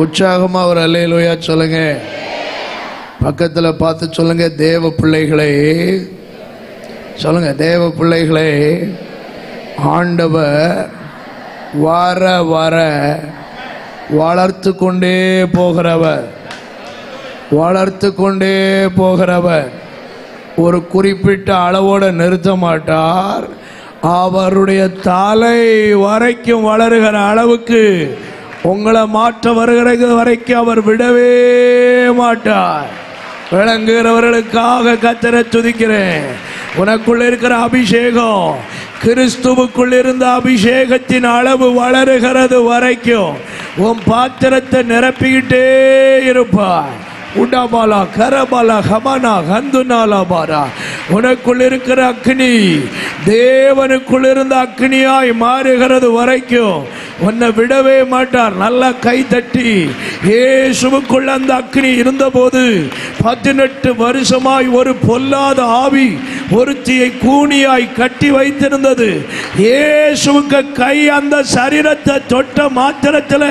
உற்சாகமா ஒரு அல்லேலூயா சொல்லுங்க. பக்கத்துல பார்த்து சொல்லுங்க, தேவ பிள்ளைகளே சொல்லுங்க, தேவ பிள்ளைகளே, ஆண்டவர் வர வர வளர்த்து கொண்டே போகிறவர், வளர்த்து கொண்டே போகிறவர். ஒரு குறிப்பிட்ட அளவோட நிறுத்த மாட்டார். அவருடைய தலை வரைக்கும் வளருகிற அளவுக்கு உங்களை மாற்ற வருகிற வரைக்கும் அவர் விடவே மாட்டார். விளங்குகிறவர்களுக்காக கர்த்தரை துதிக்கிறேன். உனக்குள்ள இருக்கிற அபிஷேகம், கிறிஸ்துவுக்குள் இருந்த அபிஷேகத்தின் அளவு வளருகிறது வரைக்கும் உன் பாத்திரத்தை நிரப்பிக்கிட்டே இருப்பார். உடபாலா கரபாலா ஹமானா கந்துனாலா பாரா. உனக்குள் இருக்கிற அக்னி தேவனுக்குள் இருந்த அக்னியாய் மாறுகிறது வரைக்கும் உன்னை விடவே மாட்டார். நல்லா கை தட்டி, இயேசுவுக்குள் அந்த அக்னி இருந்தபோது 18 வருஷமாய் ஒரு பொல்லாத ஆவி ஒருத்தியை கூனியாய் கட்டி வைத்திருந்தது. இயேசுவுக்கு கை அந்த சரீரத்தை தொட்ட மாத்திரத்தில்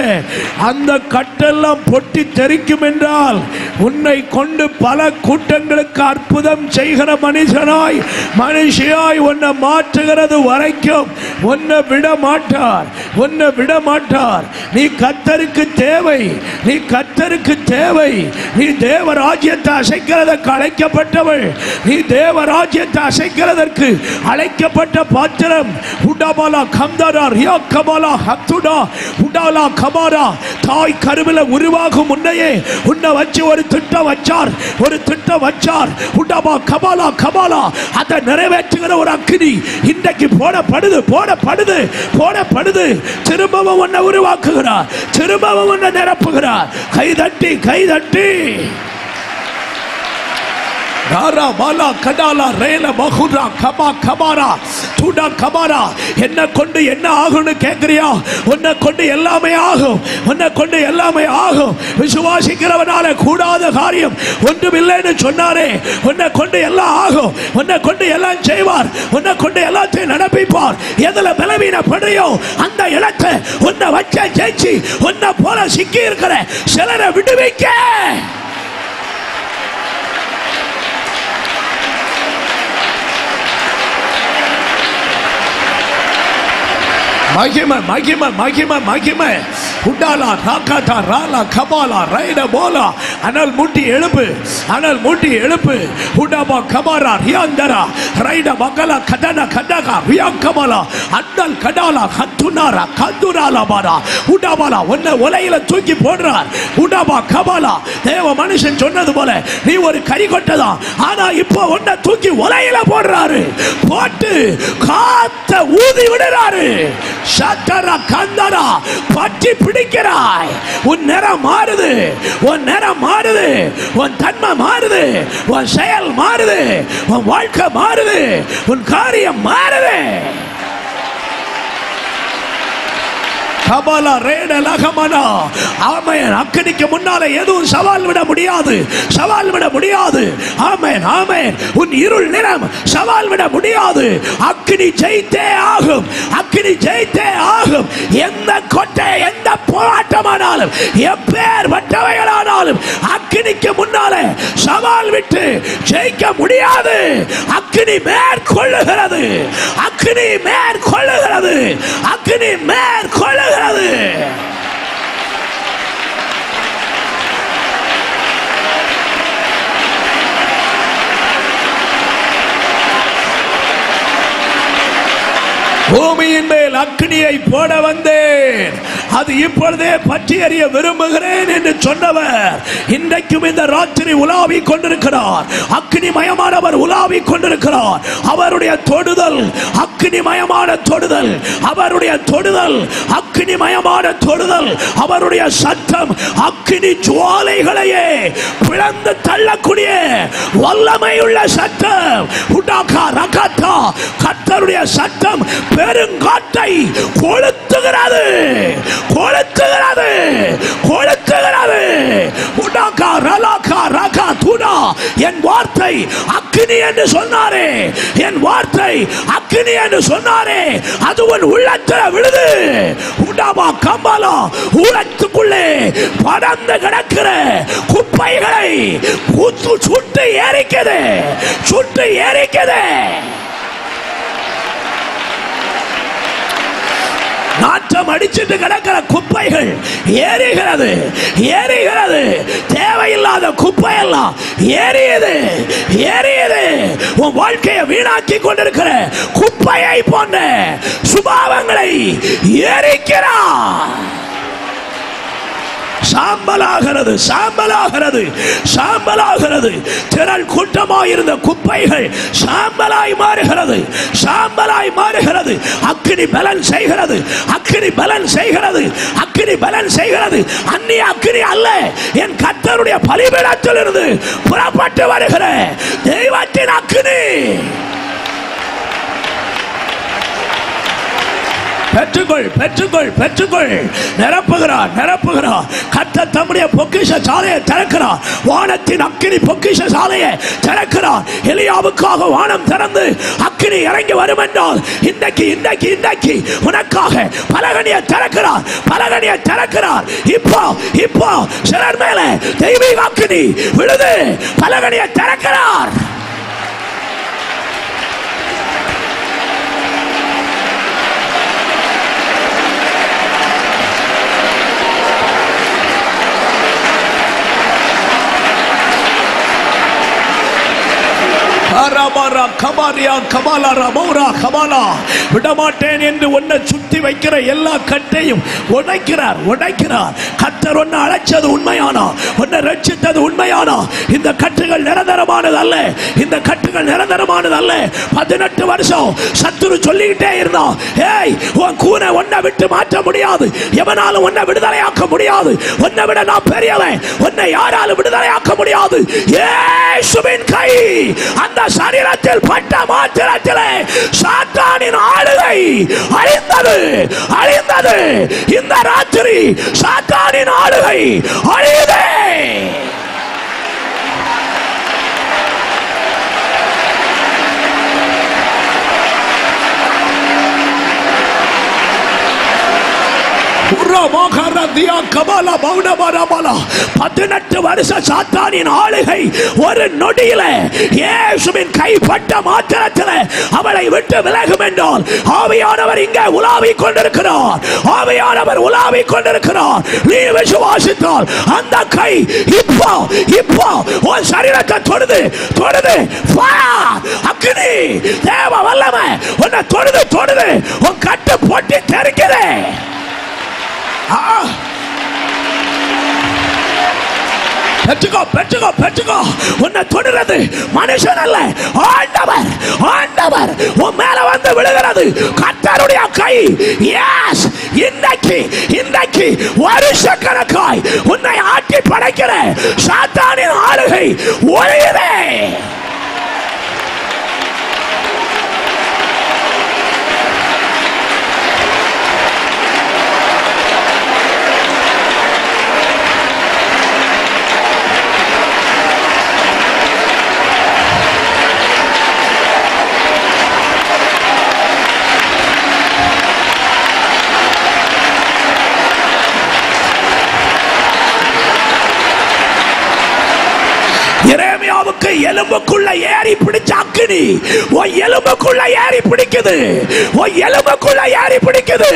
அந்த கட்டெல்லாம் பொட்டி தெரிக்கும் என்றால், உன்னை கொண்டு பல கூட்டங்களுக்கு அற்புதம் செய்கிற மனுஷியாய் உன்னை மாற்றுகிறது வரைக்கும் உன்னை விட மாட்டார், உன்னை விட மாட்டார். நீ கர்த்தருக்கு தேவை, நீ கர்த்தருக்கு தேவை. நீ தேவராஜ்யத்தை அசைக்கிறதற்கு அழைக்கப்பட்டவள், நீ தேவராஜ்யத்தை அசைக்கிறதற்கு அழைக்கப்பட்ட பாத்திரம். உடபாலா கம்தாரா ரியா கபாலா ஹத்துடா உடாலா கபாரா. தாய் கருவில உருவாகும் முன்னையே உன்னை வச்சு ஒரு திட்டம் வச்சார், ஒரு திட்டம் வச்சார். உடபா கபாலா கபாலா. அதை நிறைவேற்றுகிற ஒரு அக்கினி இன்றைக்கு போடப்படுது, போடப்படுது, போடப்படுது. திரும்பவும் உன்னை உருவாக்குகிறார், திரும்பவும் உன்னை நிரப்புகிறார். கைதட்டி கைதட்டி. என்ன கொண்டு என்ன ஆகும்னு கேட்கிறியா? உன்னை கொண்டு எல்லாமே ஆகும், உன்னை கொண்டு எல்லாமே ஆகும். விசுவாசிக்கிறவனால கூடாத காரியம் ஒன்றுமில்லைன்னு சொன்னாரே. உன்னை கொண்டு எல்லாம் ஆகும், உன்னை கொண்டு எல்லாம் செய்வார், உன்னை கொண்டு எல்லாத்தையும் நடப்பிப்பார். எதுல பலவீனப்படுறியோ அந்த இடத்தை உன்னை வச்ச ஜெயிச்சு உன்னை போல சிக்கி இருக்கிற சிலரை விடுவிக்க. மகிமை மகிமை மகிமை மகிமை. உடாலா ராகாதா ராலா கபாலா ரைட போலா. அனல் மூட்டி எழுப்பு, அனல் மூட்டி எழுப்பு. உடாபா கபாரா ரியாந்தரா ரைட மகலா கடன கடகா ரியா கபாலா அன்னல் கடாலா கத்துனாரா கந்துராலா பாரா. உடாபாலா உன்னை உலையில தூக்கி போடுறார். உடாபா கபாலா. தேவ மனுஷன் சொன்னது போல நீ ஒரு கறி கொட்டதான், ஆனா இப்போ உன்னை தூக்கி உலையில போடுறாரு. போட்டு காத்த ஊதி விடுறாரு. சட்டரா கந்தரா பற்றி பிடிக்கிறாய். உன் நிறம் மாறுது, உன் நிறம் மாறுது, உன் தன்மை மாறுது, உன் செயல் மாறுது, உன் வாழ்க்கை மாறுது, உன் காரியம் மாறுது. கபாலா ரேட லகமனா. ஆமென். அக்கினிக்கு முன்னால எதுவும் சவால் விட முடியாது, சவால் விட முடியாது. ஆமென் ஆமென். உன் இருள் நிறம் சவால் விட முடியாது. அக்கினி ஜெயித்தே ஆகும், அக்கினி ஜெயித்தே ஆகும். எந்த கொட்டை, எந்த போராட்டமானாலும், எப்பேர் வட்டவைகளானாலும் அக்கினிக்கு முன்னாலே சவால் விட்டு ஜெயிக்க முடியாது. அக்கினி மேற்கொள்ளுகிறது, அக்கினி மேற்கொள்ளுகிறது, அக்கினி மேற்கொள்ளுகிறது. பூமியின் மேல் அக்னியை போட வந்தேன், அது இப்பொழுதே பற்றி எறிய விரும்புகிறேன் என்று சொன்னவர் இன்றைக்கும் இந்த ராத்திரி உலாவி கொண்டிருக்கிறார். அக்னிமயமானவர் உலாவி கொண்டிருக்கிறார். அவருடைய தொடுதல் அக்னிமயமான தொடுதல், அவருடைய தொடுதல் அக்னிமயமான தொடுதல். அவருடைய சத்தம் அக்னி ஜுவாலைகளையே பிளந்து தள்ளக்கூடிய வல்லமையுள்ள சத்தம். உடாகா ரகாத்தா. கர்த்தருடைய சத்தம் பெருங்காற்றை கொளுத்துகிறது, கொளுத்துகிறது, கொளுத்துகிறது. உடாகா ரலாகா ரகா துடா என் வார்த்தை அக்கினி என்று சொன்னாரே, என் வார்த்தை அக்கினி என்று சொன்னாரே, அது உன் உள்ளத்தில் விழுது. உடாமா கம்பாலா, உள்ளத்துக்குள்ளே படர்ந்து கிடக்கிற குப்பைகளை சுட்டு எரிக்குது, சுட்டு எரிக்குது. நாற்றம் அடிச்சுட்டு கிடக்கிற குப்பைகள் ஏறுகிறது, ஏறுகிறது. தேவையில்லாத குப்பை எல்லாம் ஏறியது, ஏறியது. உன் வாழ்க்கையை வீணாக்கி கொண்டிருக்கிற குப்பையை போன்ற சுபாவங்களை எரிக்கிறார். சாம்பலாகிறது, சாம்பலாகிறது, சாம்பலாகிறது. திரள் கூட்டமாய் இருந்த குப்பைகள் சாம்பலாய் மாறுகிறது, சாம்பலாய் மாறுகிறது. அக்கினி பலன் செய்கிறது, அக்கினி பலன் செய்கிறது, அக்கினி பலன் செய்கிறது. அந்நிய அக்கினி அல்ல, என் கர்த்தருடைய பலிபீடத்தில் இருந்து புறப்பட்டு வருகிற தெய்வத்தின் அக்கினி. பெற்றுக்கொள், பெற்றுக்கொள், பெற்றுக்கொள். நிரப்புகிறார், நிரப்புகிறார். கர்த்தர் தம்முடைய பொக்கிஷ சாலையை திறக்கிறார். வானத்தின் அக்கினி பொக்கிஷ சாலையை திறக்கிறார். எலியாவுக்காக வானம் திறந்து அக்கினி இறங்கி வரும் என்றால் இன்றைக்கு இன்றைக்கு இன்றைக்கு உனக்காக பலகணியை திறக்கிறார், பலகணியை திறக்கிறார். இப்போ இப்போ சிலர் மேல தெய்வீக அக்கினி விழுது, பலகணியை திறக்கிறார். விடமாட்டேன் என்று உன்னை சுத்தி வைக்கிற எல்லா கட்டையும் உடைக்கிறார், உடைக்கிறார். கர்த்தர் உன்னை அழைச்சது உண்மையானா, உன்னை ரட்சித்தது உண்மையானா, இந்த கட்டுகள் நிரந்தரமானது அல்ல, இந்த கட்டுகள் நிரந்தரமானது அல்ல. 18 வருஷம் சத்துரு சொல்லிக்கிட்டே இருந்தான், ஏய் உன் கூனை உன்னை விட்டு மாற்ற முடியாது, எவனாலும் உன்னை விடுதலையாக்க முடியாது, உன்னை விட நான் பெரியவன், உன்னை யாராலும் விடுதலையாக்க முடியாது. இயேசுவின் கை அந்த சரீரத்தில் பட்ட மாத்திரத்திலே சாத்தானின் ஆளுகை அழிந்தது, அழிந்தது. இந்த ராத்திரி சாத்தானின் ஆளுகை அழியுதே. Ura Mokaradiya Kabala Bauda Barabala 18 வருஷ சாத்தானின் ஆளுகை ஒரு நொடியிலே இயேசுவின் கைப்பட்ட மாத்திரத்திலே அவளை விட்டு விலகும் என்றால் ஆவியானவர் இங்கே உலாவிக் கொண்டிருக்கிறார், ஆவியானவர் உலாவிக் கொண்டிருக்கிறார். நீ விசுவாசித்தால் அந்த கை இப்போ இப்போ உன் சரீரத்தை தொடுது, தொடுது. அக்னி தேவ வல்லமை உன்னை தொடுது, தொடுது. உன் கட்டு பொட்டி தெரிக்குது. பெற்றுக்கோ, பெற்றுக்கோ, பெற்றுக்கோ. உன்னை தொடுறது மனுஷன் அல்ல, ஆண்டவர், ஆண்டவர் உன் மேல வந்து விழுகிறது. கர்த்தருடைய கை. எஸ், இன்றைக்கு இன்றைக்கு வருஷக்கணக்காய் உன்னை ஆட்டி படைக்கிற சாத்தானின் ஆளுகை ஒழியுதே. எரேமியாவுக்கு எலும்புக்குள்ள ஏறி பிடிச்ச அக்கினி உன் எலும்புக்குள்ள ஏறி பிடிக்குது, உன் எலும்புக்குள்ள ஏறி பிடிக்குது.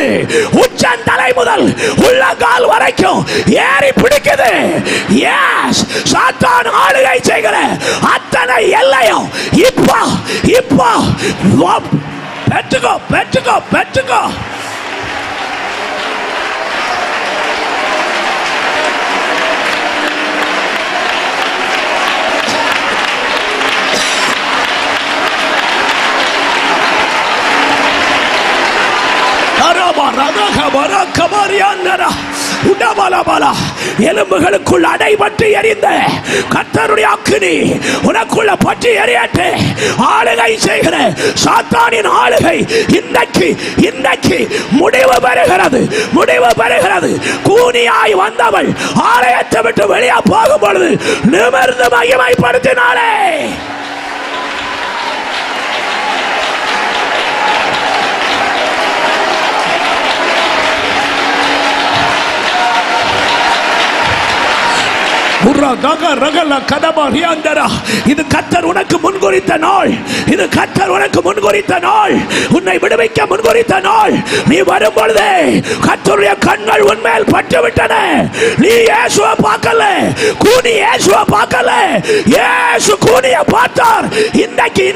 உச்சந்தலை முதல் உள்ளங்கால் வரைக்கும் ஏறி பிடிக்குது. எஸ், சாத்தான் ஆளுகை செய்கிற அத்தனை எல்லையும் இப்போ இப்போ பெற்றுக்கோ, பெற்றுக்கோ, பெற்றுக்கோ. உடபலபலா எலும்புகளுக்குள் அடைபட்டு எரிந்த கர்த்தருடைய அக்கினி உனக்குள்ள பற்றி எரியட்டு. ஆளுகை செய்கிற சாத்தானின் ஆளுகை இன்றைக்கு முடிவு பெறுகிறது, முடிவு பெறுகிறது. கூனியாய் வந்தவள் ஆலயத்தை விட்டு வெளியே போகும் பொழுது நிமிர்ந்து மகிமைப்படுத்தினாளே. இது கர்த்தர் உனக்கு முன்குறித்த நாள், இது கர்த்தர் உனக்கு முன்குறித்த நாள், உன்னை விடுவிக்க முன்குறித்த நாள். நீ வரும் பொழுது கர்த்தருடைய கண்கள் உன்மேல் பட்டு விட்டன. நீ இயேசுவை பார்க்கல, கூனி இயேசுவை பார்க்கல, இயேசு கூனியை பார்த்தார். இன்னைக்கு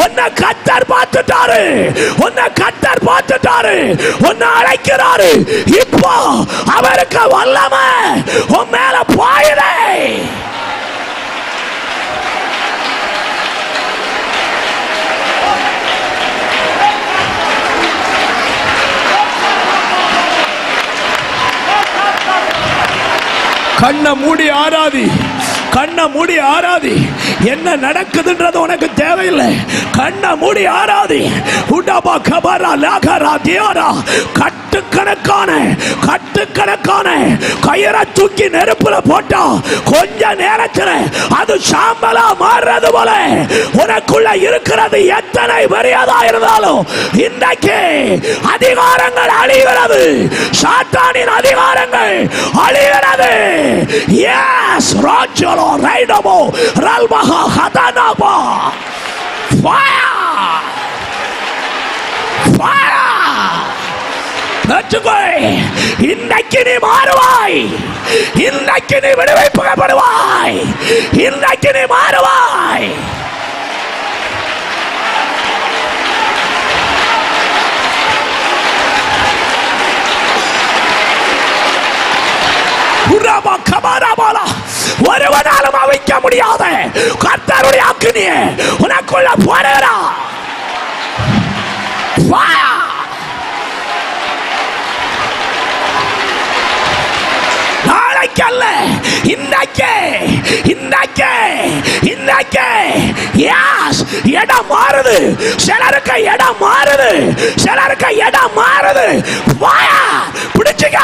உன்னை கர்த்தர் பார்த்துட்டாரு, உன்னை கர்த்தர் பார்த்துட்டாரு, உன்னை அழைக்கிறாரு. இப்போ அவருக்கு வல்லமை உன் மேல பாயுதே. கண்ணை மூடி ஆராதி, கண்ணை மூடி ஆராதி. என்ன நடக்குதுன்றது உனக்கு தேவையில்லை. கண்ணை மூடி ஆராதி. உடபா கபரா லாகரா தியாரா கட்டுக்கணக்கான கயிறை தூக்கி நெருப்புல போட்டா கொஞ்ச நேரத்தில் அது சாம்பலா மாறுறது போல உனக்குள்ள இருக்கிறது எத்தனை பெரியதா இருந்தாலும் இன்றைக்கு அதிகாரங்கள் அழிகிறது. சாத்தானின் அதிகாரங்கள் அழிகிறது. எஸ் ராஜ்யலோ ரைடமோ ரல்மஹா ஹதனபா ஃபயர் ஃபயர். இன்னைக்கு நீ மாறுவாய், இன்னைக்கு நீ விடுவிக்கப்படுவாய், இன்னைக்கு நீ மாறுவாய். ஒருவனாலும் அவிக்க முடியாத கர்த்தருடைய அக்கினியை உனக்குள்ள போடுகிறார். நாளைக்கல்ல, இன்னைக்கு இடம் மாறுது. சிலருக்கு இடம் மாறுது, சிலருக்கு இடம் மாறுது. பிடிச்சுக்க.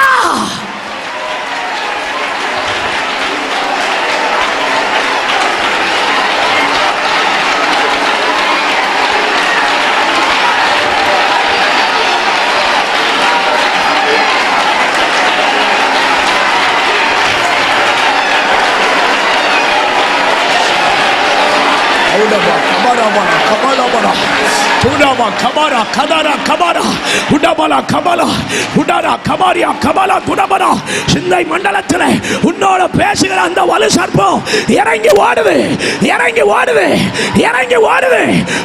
சிந்தை மண்டலத்தில் உன்னோட பேசுகிற அந்த வலு சர்ப்பம் இறங்கி ஓடுது, இறங்கி ஓடுது, இறங்கி ஓடுது.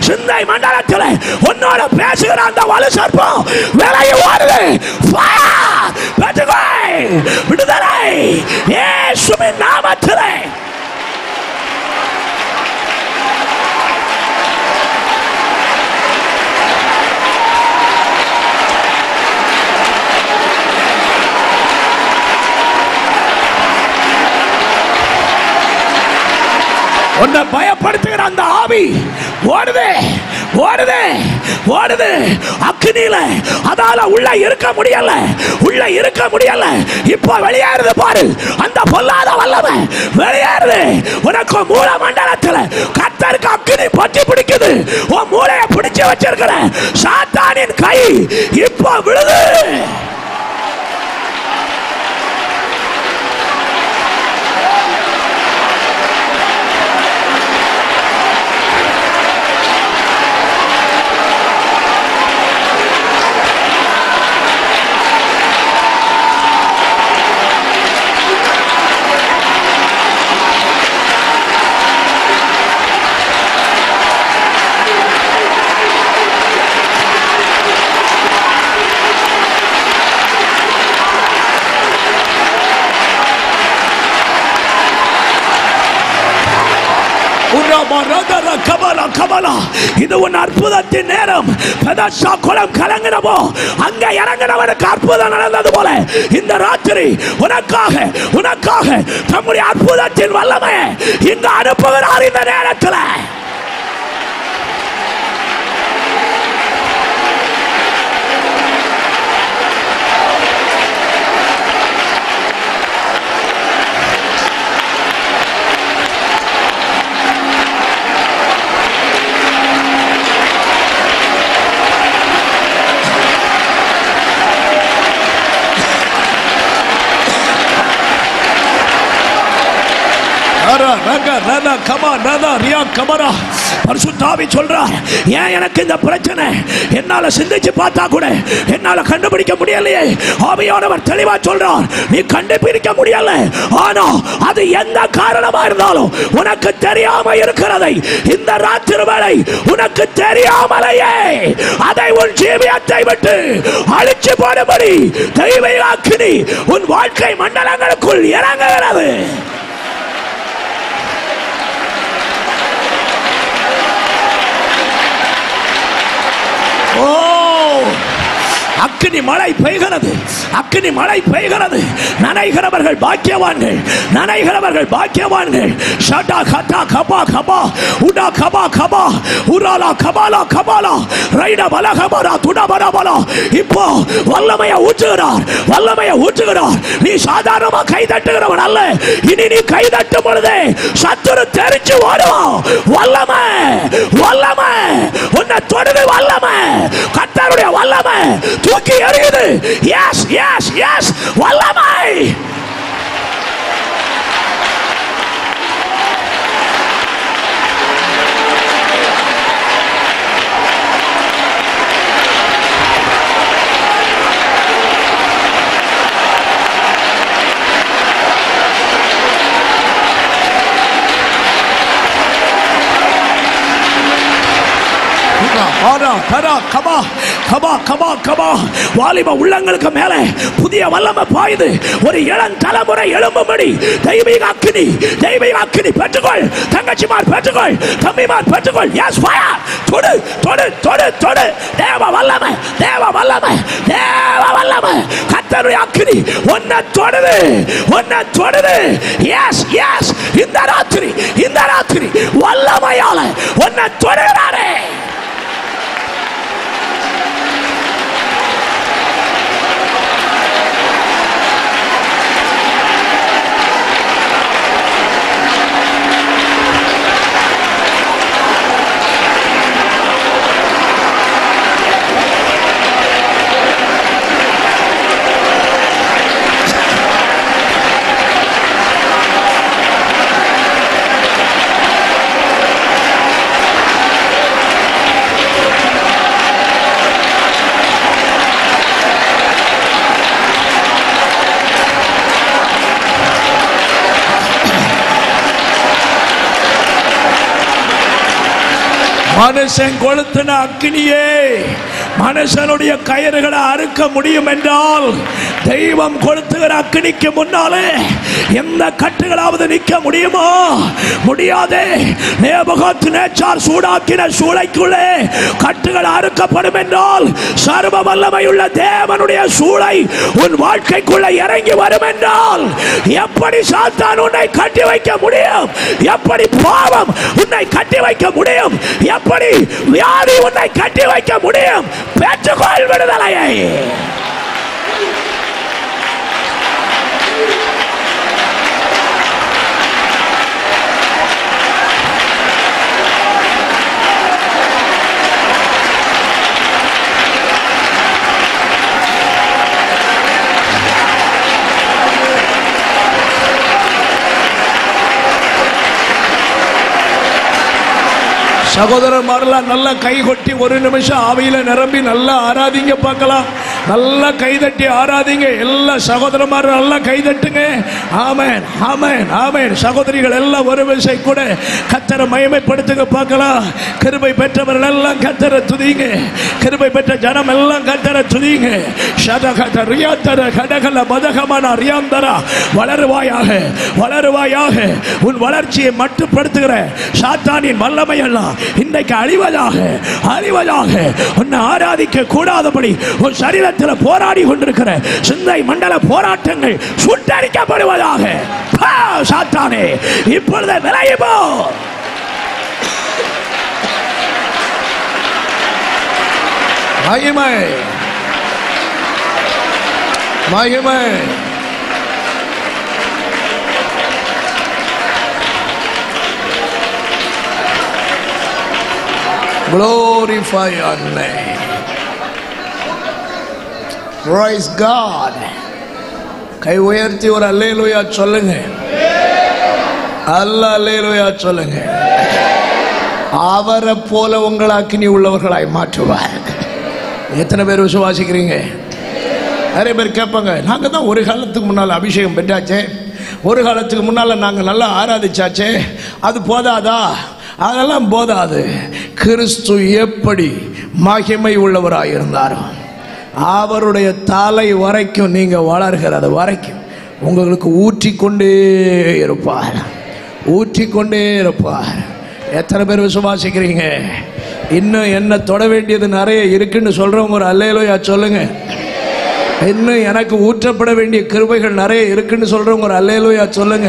சிந்தை மண்டலத்தில் உன்னோட பேசுகிற அந்த வலு சர்ப்பம் விலகி ஓடுது. விடுதலை இயேசுவின் நாமத்திலே. உன்னை பயப்படுத்துகிற அந்த ஆவி ஓடுது, ஓடுது, ஓடுது. அக்னியில அதால உள்ள இருக்க முடியல, உள்ள இருக்க முடியல. இப்போ வெளியேறுது பாரு, அந்த பொல்லாத வல்லமை வெளியேறுது. உனக்கு மூல மண்டலத்தில் கர்த்தருக்கு அக்னி பற்றி பிடிக்குது. உன் மூளையை பிடிச்சு வச்சிருக்கிற சாத்தானின் கை இப்போ விழுது. இது உன் அற்புதத்தின் நேரம். பெதாஷா குளம் கலங்கினப்போ அங்க இறங்கினவனுக்கு அற்புதம் நடந்தது போல இந்த ராத்திரி உனக்காக உனக்காக தம்முடைய அற்புதத்தின் வல்லமை இங்க அனுப்புகிறார். இந்த நேரத்தில் பரிசுத்தாவி சொல்றார், ஏன் எனக்கு இந்த பிரச்சனை என்னால சிந்திச்சு பார்த்தா கூட என்னால கண்டுபிடிக்க முடியலையே. ஆவியானவர் தெளிவா சொல்றார், நீ கண்டுபிடிக்க முடியல, ஆனா அது எந்த காரணமா இருந்தாலும் உனக்கு தெரியாம இருக்கிறதை இந்த ராத்திரி வேளை உனக்கு தெரியாமலேயே அதை உன் ஜீவியத்தை விட்டு அழிச்சு போடும்படி தெய்வீக அக்கினி உன் வாழ்க்கை மண்டலங்களுக்குள் இறங்குகிறது. அக்கினி மழை பெய்கிறது, அக்கினி மழை பெய்கிறது. நனைகிறவர்கள் பாக்கியவான்கள், நனைகிறவர்கள் பாக்கியவான்கள். ஷடா கட்டா கபா கபா உடா கபா கபா உராலா கபாலா கபாலா ரைடா பல கபாரா துடா பல பல. இப்போ வல்லமையை ஊற்றுகிறார், வல்லமையை ஊற்றுகிறார். நீ சாதாரணமா கை தட்டுகிறவன் அல்ல. இனி நீ கை தட்டும் பொழுது சத்துரு தெரிச்சு ஓடுவான். வல்லமை வல்லமை உன்னை தொடுது, வல்லமை கர்த்தருடைய வல்லமை தூக்கி எறியுது. எஸ் எஸ் எஸ் வல்லமை. வாலிப உள்ளங்களுக்கு மேலே புதிய வல்லமை பாயுது. ஒரு இளம் தலைமுறை எழும்பும்படி தெய்வீக அக்கினி, தெய்வீக அக்கினி பெற்றுக்கொள். தங்கச்சிமார் பெற்றுக்கொள், தம்பிமார் பெற்றுக்கொள். Yes fire. தொடு தொடு தொடு தொடு. தேவ வல்லமை, தேவ வல்லமை, தேவ வல்லமை. கர்த்தருடைய அக்கினி உன்னை தொடுது, உன்னை தொடுது. S S. இந்த ராத்திரி, இந்த ராத்திரி வல்லமையால உன்னை தொடுகிறாரே. மனுஷன் கொளுத்தின அக்கினியே மனுஷனுடைய கயிறுகளை அறுக்க முடியும் என்றால் தெய்வம் கொளுத்துகிற அக்கினிக்கு முன்னாலே எந்த கட்டுகளாவது நிற்க முடியுமா? முடியாதே. நேபுகாத்நேச்சார் சூடாக்கின சூளைக்குள்ளே கட்டுகள் அறுக்கப்படும் என்றால் சர்வ வல்லமையுள்ள தேவனுடைய சூளை உன் வாழ்க்கைக்குள்ள இறங்கி வரும் என்றால் எப்படி சாத்தான் உன்னை கட்டி வைக்க முடியும்? எப்படி பாவம் உன்னை கட்டி வைக்க முடியும்? எப்படி வியாதி உன்னை கட்டி வைக்க முடியும்? பெற்றுக்கொள் விடுதலையை. சகோதரர் மாறலாம். நல்லா கை கொட்டி ஒரு நிமிஷம் ஆவியில நிரம்பி நல்லா ஆராதிங்க பார்க்கலாம். நல்லா கைதட்டி ஆராதிங்க. எல்லா சகோதரமாரும் நல்லா கைதட்டுங்க. ஆமென், ஆமென், ஆமென். சகோதரிகள் எல்லாம் ஒரு விசை கூட கர்த்தரை மகிமைப்படுத்துங்க பார்க்கலாம். கிருபை பெற்றவர்கள் எல்லாம் கர்த்தரை துதிங்க. கிருபை பெற்ற ஜனம் எல்லாம் கர்த்தரை துதிங்க. ஷதகத ரியாந்தர கடகல மதகமன ரியாந்தரா. வளருவாயாக, வளருவாயாக. உன் வளர்ச்சியை மட்டுப்படுத்துகிற சாத்தானின் வல்லமை எல்லாம் இன்றைக்கு அழிவதாக, அழிவதாக. உன்னை ஆராதிக்க கூடாதபடி உன் சரீரத்தில் போராடி கொண்டிருக்கிற சிந்தை மண்டல போராட்டங்கள் சுட்டரிக்கப்படுவதாக. சாத்தானே இப்பொழுது விலகி போ. மகிமை, மகிமை. Glorify your name. Praise God. கை உயர்த்தி ஒரு அல்லேலூயா சொல்லுங்க. அல்லேலூயா சொல்லுங்க. அவரை போல உங்களை அக்கினி உள்ளவர்களாய் மாற்றுவார். எத்தனை பேர் விசுவாசிக்கிறீங்க? நிறைய பேர் கேட்பாங்க, நாங்கள் தான் ஒரு காலத்துக்கு முன்னால் அபிஷேகம் பெற்றாச்சே, ஒரு காலத்துக்கு முன்னால் நாங்கள் நல்லா ஆராதிச்சாச்சே, அது போதாதா? அதெல்லாம் போதாது. கிறிஸ்து எப்படி மகிமை உள்ளவராயிருந்தாரோ அவருடைய தலை வரைக்கும் நீங்க வளர்கிறது வரைக்கும் உங்களுக்கு ஊற்றிக்கொண்டே இருப்பார், ஊற்றிக்கொண்டே இருப்பார். எத்தனை பேர் விசுவாசிக்கிறீங்க? இன்னும் என்ன தொட வேண்டியது நிறைய இருக்குன்னு சொல்றவங்க ஒரு அல்லேலூயா சொல்லுங்க. இன்னும் எனக்கு ஊற்றப்பட வேண்டிய கிருபைகள் நிறைய இருக்குன்னு சொல்றவங்க ஒரு அல்லேலூயா சொல்லுங்க.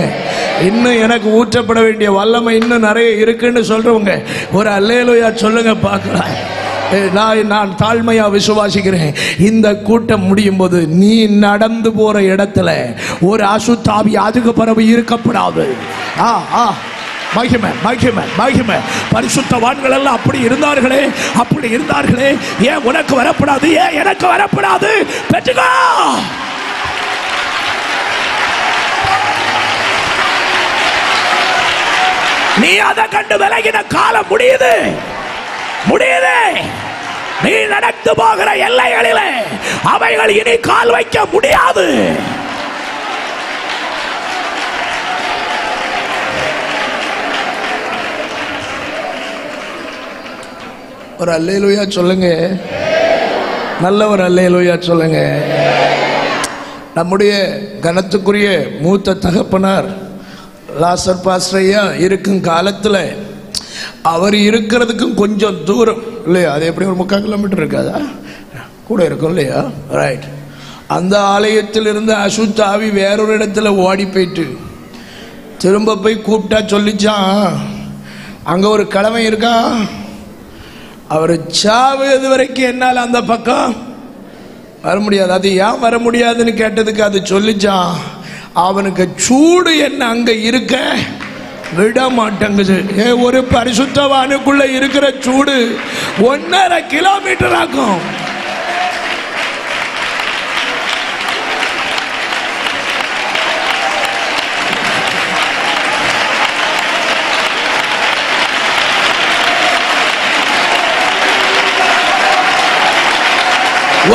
இன்னும் எனக்கு ஊற்றப்பட வேண்டிய வல்லமை இன்னும் நிறைய இருக்குன்னு சொல்றவங்க ஒரு அல்லேலூயா சொல்லுங்க பார்க்கலாம். நான் தாழ்மையா விசுவாசிக்கிறேன். இந்த கூட்டம் முடியும் போது நீ நடந்து போற இடத்துல ஒரு அசுத்தாவி அதுக்கு பிறகு இருக்கப்படாது. மகிமை, மகிமை, மகிமை. பரிசுத்தவான்கள் எல்லாம் அப்படி இருந்தார்களே, அப்படி இருந்தார்களே. ஏன் உனக்கு வரப்படாது? ஏன் எனக்கு வரப்படாது? பெற்றுக்கோ. நீ அதை கண்டு விலகின காலம் முடியுது, முடியுது. நீ நடந்து போகிற எல்லைகளிலே அவைகள் இனி கால் வைக்க முடியாது. ஒரு அல்லேலூயா சொல்லுங்க. நல்ல ஒரு அல்லேலூயா சொல்லுங்க. நம்முடைய கனத்துக்குரிய மூத்த தகப்பனார் லாசர் பாஸ்ரையா இருக்கும் காலத்தில் அவர் இருக்கிறதுக்கும் கொஞ்சம் தூரம் இல்லையா, அது எப்படி ஒரு 3/4 கிலோமீட்டர் இருக்காதா, கூட இருக்கும் இல்லையா? ரைட். அந்த ஆலயத்தில் இருந்து அசுத்தாவி வேறொரு இடத்துல ஓடி போயிட்டு திரும்ப போய் கூப்பிட்டா சொல்லிச்சான், அங்க ஒரு கிழமை இருக்கா, அவர் சாவது வரைக்கும் என்னால் அந்த பக்கம் வர முடியாது. அது ஏன் வர முடியாதுன்னு கேட்டதுக்கு அது சொல்லிச்சான், அவனுக்கு சூடு என்ன அங்க இருக்க விட மாட்டேங்குது. ஒரு பரிசுத்தவானுக்குள்ள இருக்கிற சூடு 1.5 கிலோமீட்டர் ஆகும்.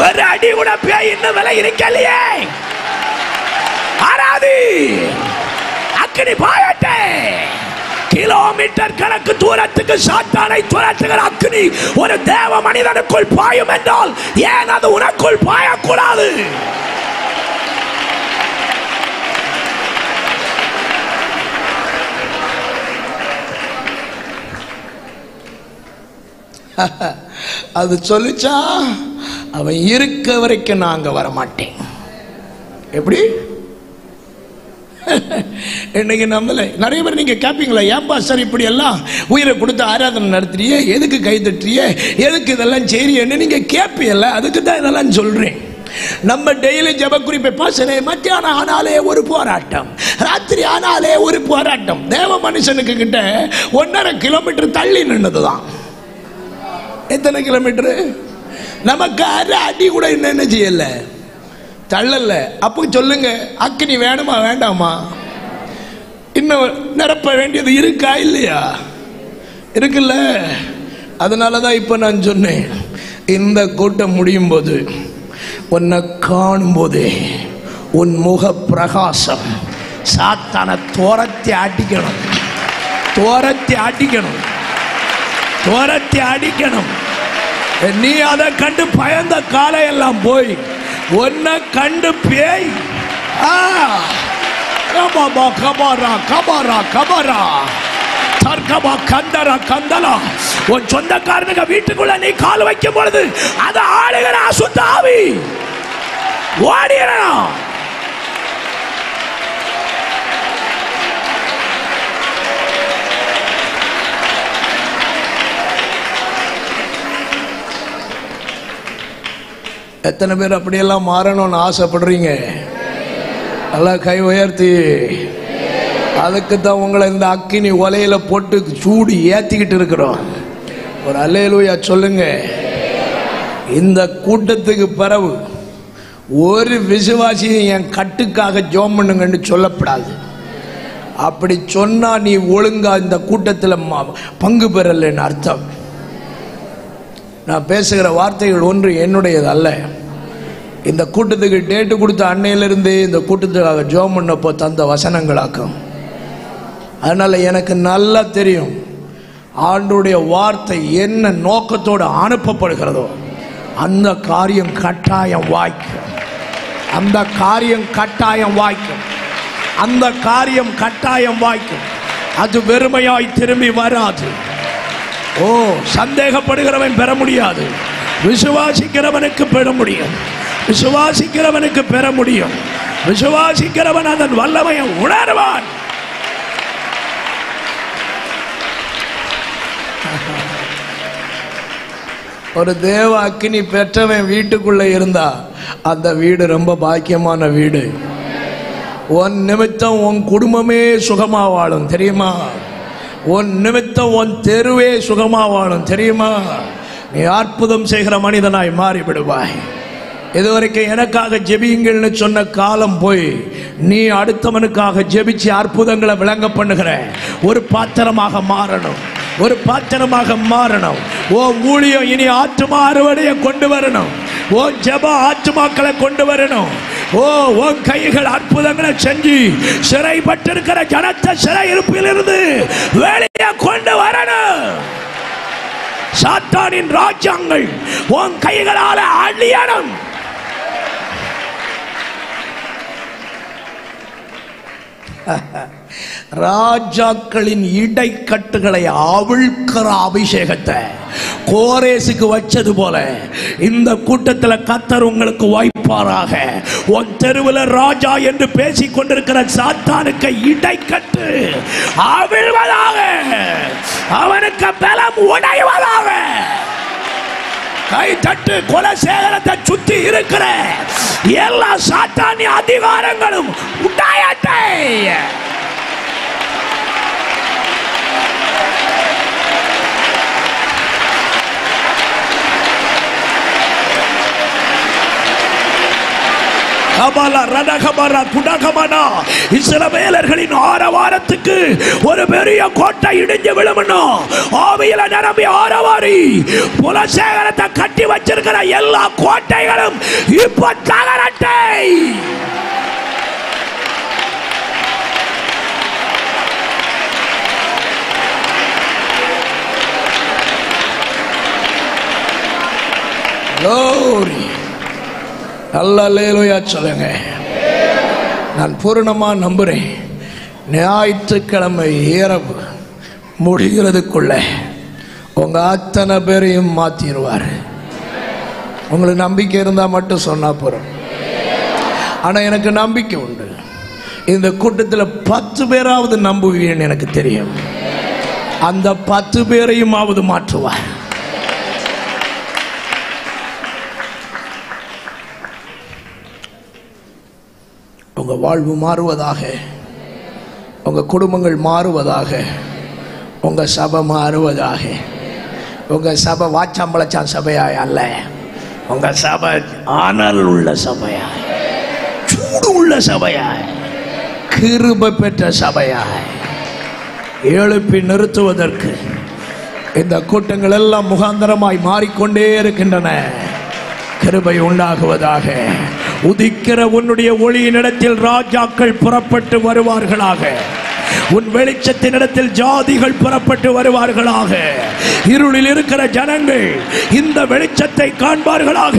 ஒரு அடி கூட பேய் இன்னும் விலை இருக்கலையே. ஆராதி அக்கினி பாயட்டே. கிலோமீட்டர் கணக்கு தூரத்துக்கு சாத்தானை துரத்துகிற அக்கினி ஒரு தேவ மனிதனுக்குள் பாயும் என்றால் ஏன் அது உனக்குள் பாயக்கூடாது? அது சொல்லிச்சா, அவன் இருக்க வரைக்கும் நாங்க வரமாட்டேன். எப்படி இன்னைக்கு நம்மள நிறைய பேர் நீங்க கேட்பீங்களா, ஏன்பா சார் இப்படி எல்லாம் உயிரை கொடுத்து ஆராதனை நடத்துறியே, எதுக்கு கை தட்டுறியே, எதுக்கு இதெல்லாம் செய்யறியன்னு நீங்க கேட்பீங்கல்ல. அதுக்கு தான் இதெல்லாம் சொல்றேன். நம்ம டெய்லி ஜெப குறிப்பை பாசனே, மத்தியானம் ஆனாலே ஒரு போராட்டம், ராத்திரி ஆனாலே ஒரு போராட்டம். தேவ மனுஷனுக்கு கிட்ட 1.5 கிலோமீட்டர் தள்ளி நின்னதுதான். எத்தனை கிலோமீட்டரு? நமக்கு அடி கூட என்ன செய்யல, தள்ளல. அப்போ சொல்லுங்க, அக்கினி வேணுமா வேண்டாமா? இன்னும் நிரப்ப வேண்டியது இருக்கா இல்லையா? இருக்குல்ல. அதனாலதான் இப்ப நான் சொன்னேன், இந்த கூட்டம் முடியும் போது உன்னை காணும் போதே உன் முக பிரகாசம் சாத்தான துரத்தி அடிக்கணும், துரத்தி அடிக்கணும், துரத்தி அடிக்கணும். நீ அதை கண்டு பயந்த காலையெல்லாம் போய் உன்னை கண்டு பேய் கபாரா கபாரா கபாரா தர்கபா கந்தரா கந்தலா. உன் சொந்தக்காரனுக்கு வீட்டுக்குள்ள நீ கால் வைக்கும் பொழுது அதை ஆளுகிற அசுத்த ஆவி ஓடிடணும். எத்தனை பேர் அப்படியெல்லாம் மாறணும்னு ஆசைப்படுறீங்க? நல்லா கை உயர்த்தி. அதுக்கு தான் உங்களை இந்த அக்கினி ஒலையில போட்டு சூடு ஏத்திக்கிட்டு இருக்கிறோம். ஒரு அல்லேலூயா சொல்லுங்க. இந்த கூட்டத்துக்கு பிறகு ஒரு விசுவாசியும் என் கட்டுக்காக ஜெபம் பண்ணுங்கன்னு சொல்லப்படாது. அப்படி சொன்னா நீ ஒழுங்கா இந்த கூட்டத்தில் பங்கு பெறலன்னு அர்த்தம். நான் பேசுகிற வார்த்தைகள் ஒன்று என்னுடையது அல்ல. இந்த கூட்டத்துக்கு டேட்டு கொடுத்த அன்னையிலிருந்தே இந்த கூட்டத்துக்காக ஜெபம் பண்ணப்போ தந்த வசனங்களாக்கும். அதனால எனக்கு நல்லா தெரியும் ஆண்டவருடைய வார்த்தை என்ன நோக்கத்தோடு அனுப்பப்படுகிறதோ அந்த காரியம் கட்டாயம் வாய்க்கும், அந்த காரியம் கட்டாயம் வாய்க்கும், அந்த காரியம் கட்டாயம் வாய்க்கும். அது வெறுமையாய் திரும்பி வராது. ஓ, சந்தேகப்படுகிறவன் பெற முடியாது, விசுவாசிக்கிறவனுக்கு பெற முடியும், விசுவாசிக்கிறவனுக்கு பெற முடியும். விசுவாசிக்கிறவன் அதன் வல்லமையை உணர்வான். ஒரு தேவ அக்கினி பெற்றவன் வீட்டுக்குள்ள இருந்தா அந்த வீடு ரொம்ப பாக்கியமான வீடு. உன் நிமித்தம் உன் குடும்பமே சுகமா வாழும் தெரியுமா? உன் நிமித்தம் உன் தெருவே சுகமா வாழும் தெரியுமா? நீ அற்புதம் செய்கிற மனிதனாய் மாறிவிடுவாய். இதுவரைக்கும் எனக்காக ஜெபியுங்கள்னு சொன்ன காலம் போய் நீ அடுத்தவனுக்காக ஜெபிச்சு அற்புதங்களை விளங்க பண்ணுகிற ஒரு பாத்திரமாக மாறணும், ஒரு பாத்திரமாக மாறணும். ஓ ஊழியம் இனி ஆத்துமா அறுவடையை கொண்டு வரணும். ஓ ஜெப ஆத்துமாக்களை கொண்டு வரணும். ஓ உன் கைகள் அற்புதங்களை செஞ்சு சிறைப்பட்டிருக்கிற ஜனத்தை சிறை இருப்பிலிருந்து வெளியே கொண்டு வரணும். சாத்தானின் ராஜ்யங்கள் உன் கைகளால அழியணும். ராஜாக்களின் இடைக்கட்டுகளை அவிழ்க்கிற அபிஷேகத்தை கோரேசுக்கு வச்சது போல இந்த கூட்டத்தில் கர்த்தர் உங்களுக்கு வாய்ப்பாராக. உன் தெருவில் ராஜா என்று பேசிக் கொண்டிருக்கிற சாத்தானுக்கு இடைக்கட்டு அவிழ்வதாக, அவனுக்கு பலம் உடைவதாக. கை தட்டு. குலசேகரத்தை சுத்தி இருக்கிற எல்லா சாத்தானிய அதிகாரங்களும் உண்டாயட்டை. இஸ்ரவேலர்களின் ஆரவாரத்துக்கு ஒரு பெரிய கோட்டை இடிஞ்சு விழுமணும். ஆவியில நிரம்பி ஆரவாரி குலசேகரத்தை கட்டி வச்சிருக்கிற எல்லா கோட்டைகளும் இப்ப தகரட்டை. Glory. அல்லேலூயா சொல்லுங்க. நான் பூரணமா நம்புறேன் ஞாயிற்றுக்கிழமை இரவு முடிகிறதுக்குள்ள உங்க அத்தனை பேரையும் மாத்திடுவார். உங்களுக்கு நம்பிக்கை இருந்தா மட்டும் சொன்னா போறோம். ஆனா எனக்கு நம்பிக்கை உண்டு, இந்த கூட்டத்தில் 10 பேராவது நம்புவீங்கன்னு எனக்கு தெரியும். அந்த 10 பேரையும் ஆவது மாற்றுவார். உங்க வாழ்வு மாறுவதாக, உங்க குடும்பங்கள் மாறுவதாக, உங்க சபை மாறுவதாக. உங்க சபை வாச்சாம்பளச்சான் சபையாய் அல்ல, உங்க சபை ஆனல் உள்ள சபையாய், சூடு உள்ள சபையாய், கிருபை பெற்ற சபையாய் எழுப்பி நிறுத்துவதற்கு இந்த கூட்டங்கள் எல்லாம் முகாந்தரமாய் மாறிக்கொண்டே இருக்கின்றன. கிருபை உண்டாகுவதாக. உதிக்கிற உன்னுடைய ஒளியினிடத்தில் ராஜாக்கள் புறப்பட்டு வருவார்களாக. உன் வெளிச்சத்தினிடத்தில் ஜாதிகள் புறப்பட்டு வருவார்களாக. இருளில் இருக்கிற ஜனங்கள் இந்த வெளிச்சத்தை காண்பார்களாக.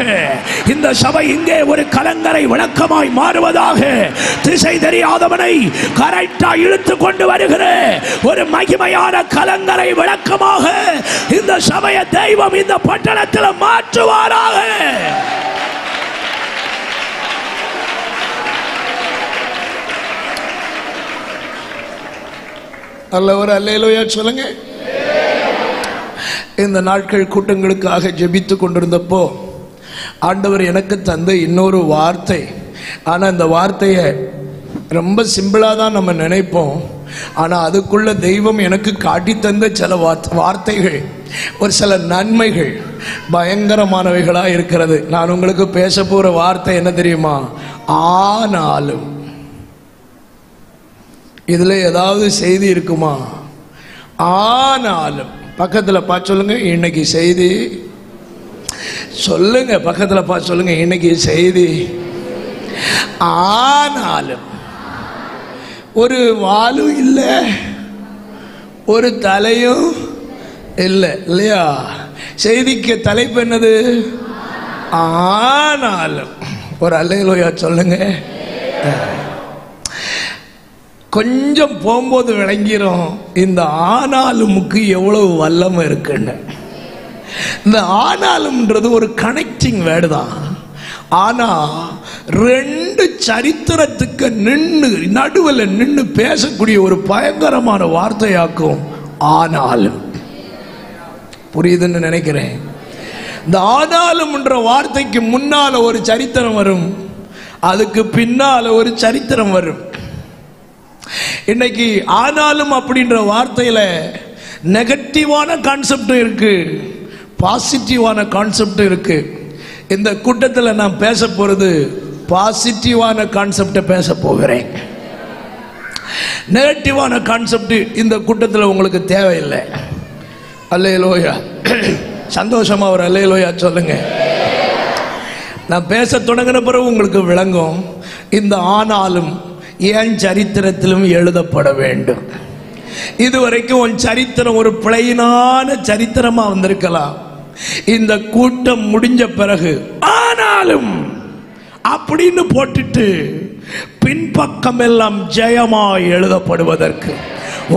இந்த சபை இங்கே ஒரு கலங்கரை விளக்கமாய் மாறுவதாக. திசை தெரியாதவனை கரெக்டா இழுத்து கொண்டு வருகிற ஒரு மகிமையான கலங்கரை விளக்கமாக இந்த சபையை தெய்வம் இந்த பட்டணத்தில் மாற்றுவாராக. அல்லவர் அல்லேலூயா சொல்லுங்க. இந்த நாட்கள் கூட்டங்களுக்காக ஜெபித்து கொண்டிருந்தப்போ ஆண்டவர் எனக்கு தந்த இன்னொரு வார்த்தை. ஆனால் இந்த வார்த்தையை ரொம்ப சிம்பிளாக தான் நம்ம நினைப்போம். ஆனால் அதுக்குள்ள தெய்வம் எனக்கு காட்டி தந்த சில வார்த்தைகள், ஒரு சில நன்மைகள் பயங்கரமானவைகளாக இருக்கிறது. நான் உங்களுக்கு பேச போகிற வார்த்தை என்ன தெரியுமா? ஆனாலும். இதுல ஏதாவது செய்தி இருக்குமா? ஆனாலும். பக்கத்துல பார்த்து சொல்லுங்க, இன்னைக்கு செய்தி. சொல்லுங்க, பக்கத்துல பார்த்து சொல்லுங்க, இன்னைக்கு செய்தி. ஆனாலும் ஒரு வாலும் இல்லை, ஒரு தலையும் இல்லை, இல்லையா? செய்திக்கு தலைப்பு என்னது? ஆனாலும். ஒரு அல்லேலூயா சொல்லுங்க. கொஞ்சம் போகும்போது விளங்கிரும் இந்த ஆனாலுமுக்கு எவ்வளவு வல்லமை இருக்குன்னு. இந்த ஆனாலும்ன்றது ஒரு கனெக்டிங் வேர்டு தான். ஆனா ரெண்டு சரித்திரத்துக்கு நடுவில் நின்று பேசக்கூடிய ஒரு பயங்கரமான வார்த்தையாக்கும் ஆனாலும். புரியுதுன்னு நினைக்கிறேன். இந்த ஆனாலும் என்ற வார்த்தைக்கு முன்னால ஒரு சரித்திரம் வரும், அதுக்கு பின்னால ஒரு சரித்திரம் வரும். இன்னைக்கு ஆனாலும் அப்படின்ற வார்த்தையில நெகட்டிவான கான்செப்ட் இருக்கு, பாசிட்டிவான கான்செப்ட் இருக்கு. இந்த கூட்டத்தில் நான் பேச போறது பாசிட்டிவான கான்செப்டை பேச போகிறேன். நெகட்டிவான கான்செப்ட் இந்த கூட்டத்தில் உங்களுக்கு தேவையில்லை. அல்லேலூயா. சந்தோஷமா ஒரு அல்லேலூயா சொல்லுங்க. நான் பேச தொடங்கின பிறகு உங்களுக்கு விளங்கும் இந்த ஆனாலும் ஏன் சரித்திரத்திலும் எழுதப்பட வேண்டும். இதுவரைக்கும் உன் சரித்திரம் ஒரு பிளைனான சரித்திரமா வந்திருக்கலாம். இந்த கூட்டம் முடிஞ்ச பிறகு ஆனாலும் அப்படின்னு போட்டுட்டு பின்பக்கம் எல்லாம் ஜெயமாய் எழுதப்படுவதற்கு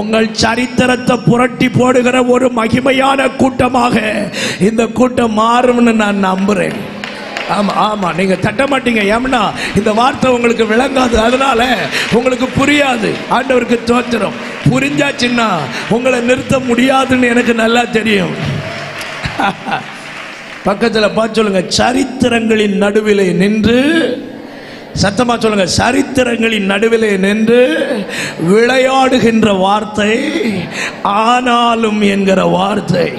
உங்கள் சரித்திரத்தை புரட்டி போடுகிற ஒரு மகிமையான கூட்டமாக இந்த கூட்டம் மாறும்னு நான் நம்புறேன். ஆமா ஆமா, நீங்க தட்ட மாட்டீங்க. ஏன்னா இந்த வார்த்தை உங்களுக்கு விளங்காது, அதனால உங்களுக்கு புரியாது. ஆண்டவருக்கு தோத்திரம். புரிஞ்சாச்சுன்னா உங்களை நிறுத்த முடியாதுன்னு எனக்கு நல்லா தெரியும். பக்கத்துல பார்த்து சொல்லுங்க, சரித்திரங்களின் நடுவிலே நின்று, சத்தமா சொல்லுங்க, சரித்திரங்களின் நடுவிலே நின்று விளையாடுகின்ற வார்த்தை ஆனாலும் என்கிற வார்த்தை.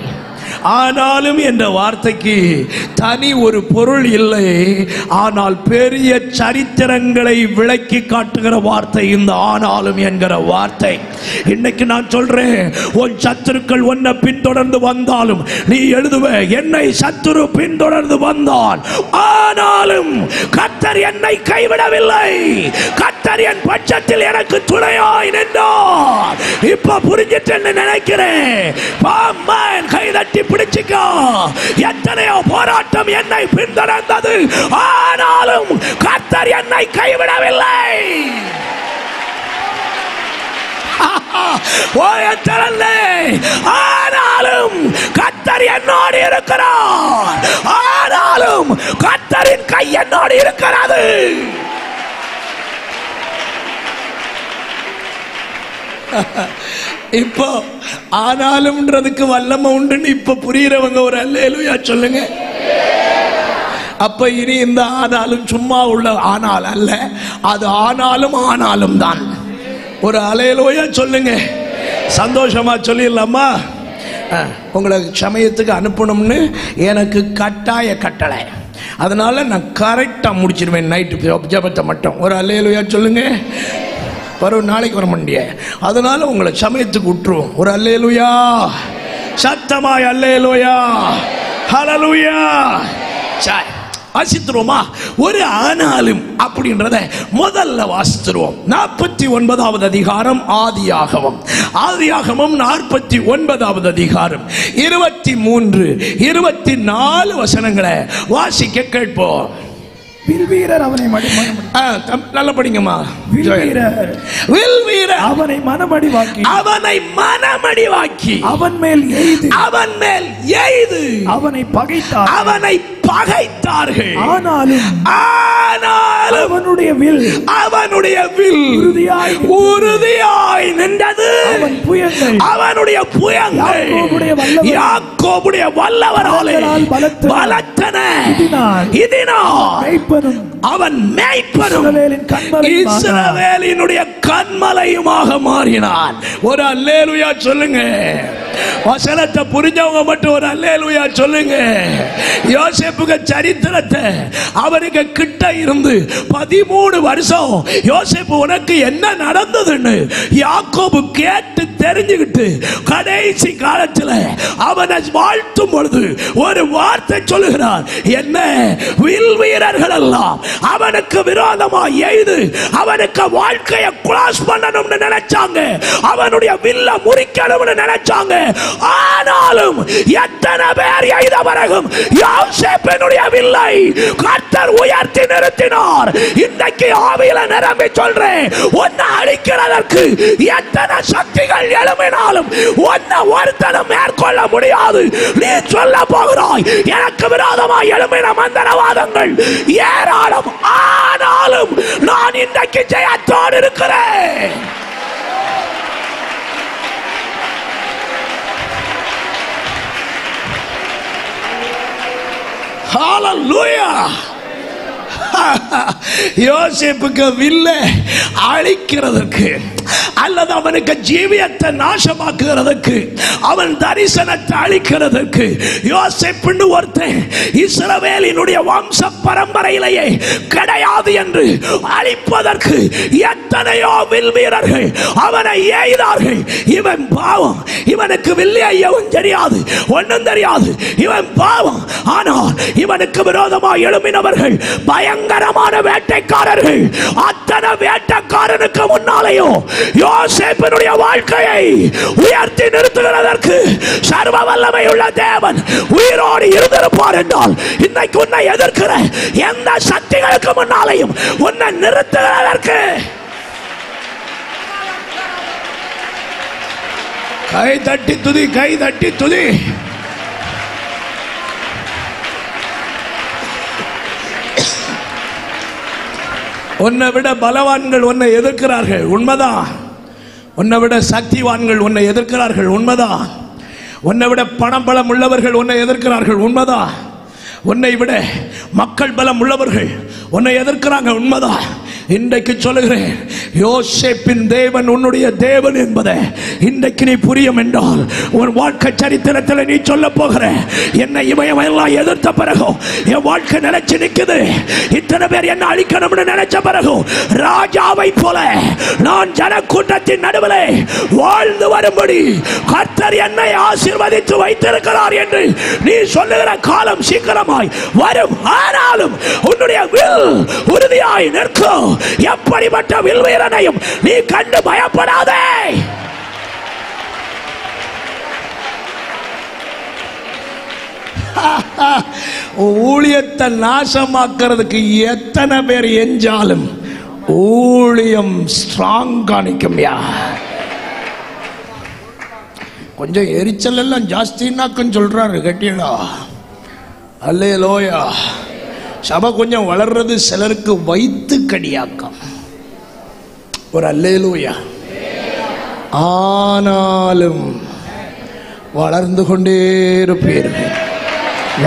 ஆனாலும் என்ற வார்த்தைக்கு தனி ஒரு பொருள் இல்லை, ஆனால் பெரிய சரித்திரங்களை விளக்கி காட்டுகிற வார்த்தை இந்த ஆனாலும் என்கிற வார்த்தை. இன்னைக்கு நான் சொல்றேன், உன் சத்துருக்கள் உன்னை பின்தொடர்ந்து வந்தாலும் நீ எழுதுவ, என்னை சத்துரு பின்தொடர்ந்து வந்தால் ஆனாலும் கர்த்தர் என்னை கைவிடவில்லை, கர்த்தர் என் பட்சத்தில் எனக்கு துணையாய் நின்றார். இப்ப புரிஞ்சிட்டு நினைக்கிறேன். கைதட்டி பிடிச்சிக்கோ. எத்தனையோ போராட்டம் என்னை பின்தொடர்ந்தது, ஆனாலும் கர்த்தர் என்னை கைவிடவில்லை. ஆனாலும் கர்த்தர் என்னோடு இருக்கிறார், ஆனாலும் கர்த்தரின் கை என்னோடு இருக்கிறது. இப்போ ஆனாலும்ன்றதுக்கு வல்லமை உண்டுன்னு இப்ப புரியுறவங்க ஒரு அல்லேலூயா சொல்லுங்க. அப்ப இனி இந்த ஆனாலும் சும்மா உள்ள ஆனால் அல்ல, அது ஆனாலும் ஆனாலும் தான். ஒரு அல்லேலூயா சொல்லுங்க. சந்தோஷமா சொல்லிடலாமா? உங்களை சமயத்துக்கு அனுப்பணும்னு எனக்கு கட்டாய கட்டளை, அதனால நான் கரெக்டா முடிச்சிருவேன் நைட்டு ஜெபத்தை மட்டும். ஒரு அல்லேலூயா சொல்லுங்க. பரவ நாளைக்கு வர முடிய, அதனால உங்களை சமயத்துக்கு விட்டுருவோம். ஒரு அல்லேலூயா, சத்தமாய் அல்லேலூயா, ஹல்லேலூயா. வாசித்துருவோமா? ஒரு ஆனாலும் அப்படின்றத முதல்ல வாசித்துருவோம். 49வது அதிகாரம் ஆதியாகமம். ஆதியாகமம் 49வது அதிகாரம் 23, 24 வசனங்களை வாசிக்க கேட்போம். வில்வீரர் அவனை நல்லா படிங்கம்மா. வில்வீரர் அவனை மனமடிவாக்கி அவன் மேல் எய்து அவனை பகைத்தார்கள். ஆனாலும் அவனுடைய வில் உறுதியாய் நின்றது. அவனுடைய புயங்கள் யாக்கோபுடைய வல்லவராலே பலத்தன. இதனால் அவன் மேய்ப்பனும் இஸ்ரவேலினுடைய கன்மலையுமாக மாறினான். ஒரு அல்லேலூயா சொல்லுங்க. வசனத்தை புரிஞ்சவங்க மட்டும் ஒரு அல்லேலூயா சொல்லுங்க. யோசேப்புக்கு சரித்திரத்தை அவருக்கு கிட்ட இருந்து 13 வருஷம் யோசேப்பு உனக்கு என்ன நடந்ததுன்னு யாக்கோபு கேட்டு தெரிஞ்சுக்கிட்டு கடைசி காலத்தில் அவனை வாழ்த்தும் பொழுது ஒரு வார்த்தை சொல்லுகிறார். என்ன? வில் வீரர்கள் எல்லாம் அவனுக்கு விரோதமா எய்து அவனுக்கு வாழ்க்கையை கிராஸ் பண்ணணும்னு நினைச்சாங்க, அவனுடைய வில்ல முறிக்கணும்னு நினைச்சாங்க. ஆனாலும் எத்தனை பேர் எய்த பிறகும் யோசேப்பினுடைய வில்லை கர்த்தர் உயர்த்தி நிறுத்தினார். இன்றைக்கு ஆவியில நிரம்பி சொல்றேன், உன்னை அழிக்கிறதற்கு எத்தனை சக்திகள் எழும்பினாலும் உன்னை ஒருத்தனும் மேற்கொள்ள முடியாது. நீ சொல்ல போகிறாய், எனக்கு விரோதமாக எழும்பின மந்திரவாதங்கள் ஏராளம், ஆனாலும் நான் இன்றைக்கு ஜெயத்தோடு இருக்கிறேன். Hallelujah. யோசேப்புக்கு வில்ல அழிக்கிறதுக்கு அல்லது அவனுக்கு ஜீவியத்தை நாசமாக்குறதுக்கு, அவன் தரிசனத்தை அழிக்கிறதுக்கு யோசேப்புன்னு ஒருத்தன் இஸ்ரவேலினுடைய வம்ச பரம்பரையிலேயே கிடையாது என்று அழிப்பதற்கு எத்தனையோ வில் வீரர்கள் அவனை எய்தார்கள். இவன் பாவம், இவனுக்கு வில்லை ஐயவும் தெரியாது, ஒன்றும் தெரியாது, இவன் பாவம். ஆனால் இவனுக்கு விரோதமாக எழும்பினவர்கள் பயங்கரமான வேட்டைக்காரர்கள். அத்தனை வேட்டைக்காரனுக்கு முன்னாலேயும் யோசேப்பினுடைய வாழ்க்கையை உயர்த்தி நிறுத்துகிறதற்கு சர்வ வல்லமை உள்ள தேவன் உயிரோடு இருந்திருப்பார் என்றால் இன்னைக்கு உன்னை எதிர்க்கிற எந்த சக்திகளுக்கு முன்னாலேயும் உன்னை நிறுத்துகிறதற்கு கை தட்டி துதி, கை தட்டி துதி. உன்னை விட பலவான்கள் உன்னை எதிர்க்கிறார்கள், உண்மைதான். உன்னை விட சக்திவான்கள் உன்னை எதிர்க்கிறார்கள், உண்மைதான். உன்னை விட பணம் பலம் உள்ளவர்கள் உன்னை எதிர்க்கிறார்கள், உண்மைதான். உன்னை விட மக்கள் பலம் உள்ளவர்கள் உன்னை எதிர்க்கிறாங்க, உண்மைதான். இன்றைக்கு சொல்லுகிறேன், யோசேப்பின் தேவன் உன்னுடைய தேவன் என்பதை இன்றைக்கு நீ புரியும் என்றால் உன் வாழ்க்கை சரித்திரத்தில் நீ சொல்ல போகிற, என்னை இமயமெல்லாம் எதிர்த்த பிறகும் என் வாழ்க்கை நினைச்சு நிற்குது, இத்தனை பேர் என்ன அழிக்கணும்னு நினைச்ச பிறகும் ராஜாவை போல நான் ஜனக்கூட்டத்தின் நடுவில் வாழ்ந்து வரும்படி கர்த்தர் என்னை ஆசீர்வதித்து வைத்திருக்கிறார் என்று நீ சொல்லுகிற காலம் சீக்கிரமாய் வரும். ஆனாலும் உன்னுடைய வில் உறுதியாய் நிற்கும். எப்படிப்பட்ட வில் வீரனையும் நீ கண்டு பயப்படாதே. ஊழியத்தை நாசமாக்குறதுக்கு எத்தனை பேர் எஞ்சாலும் ஊழியம் ஸ்ட்ராங்கா நிற்கும்யா. கொஞ்சம் எரிச்சல் எல்லாம் ஜாஸ்தினாக்கும் சொல்றாரு கட்டியடா. அல்லேலூயா. சபை கொஞ்சம் வளர்றது சிலருக்கு வைத்து கடியாக்கம். ஒரு அல்லேலூயா. ஆனாலும் வளர்ந்து கொண்டே இருப்பீர்கள்,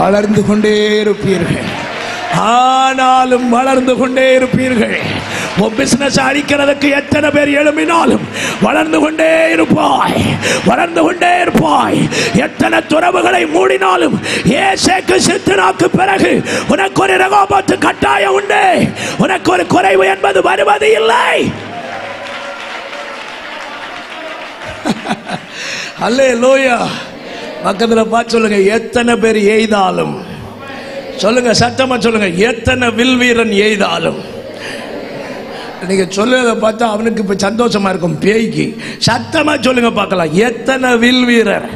வளர்ந்து கொண்டே இருப்பீர்கள். ஆனாலும் வளர்ந்து கொண்டே இருப்பீர்கள். உன் பிசினஸ் அழிக்கிறதுக்கு எத்தனை பேர் எழும்பினாலும் வளர்ந்து கொண்டே இருப்பாய், வளர்ந்து கொண்டே இருப்பாய். எத்தனை துறவுகளை மூடினாலும் ஏசேக்கு சித்தனாக்கு பிறகு உனக்கு ஒரு ரகோபத்து கட்டாயம் உண்டு. உனக்கு ஒரு குறைவு என்பது வருவது இல்லை. அல்லேலூயா. பக்கத்தில் பார்த்து சொல்லுங்க, எத்தனை பேர் எய்தாலும் சொல்லுங்க, சத்தமா சொல்லுங்க. எத்தனை வில் வீரன் எய்தாலும். நீங்க சொல்லுறத பார்த்தா அவனுக்கு இப்ப சந்தோஷமா இருக்கும் பேய்க்கு. சத்தமா சொல்லுங்க பார்க்கலாம். எத்தனை வில் வீரர்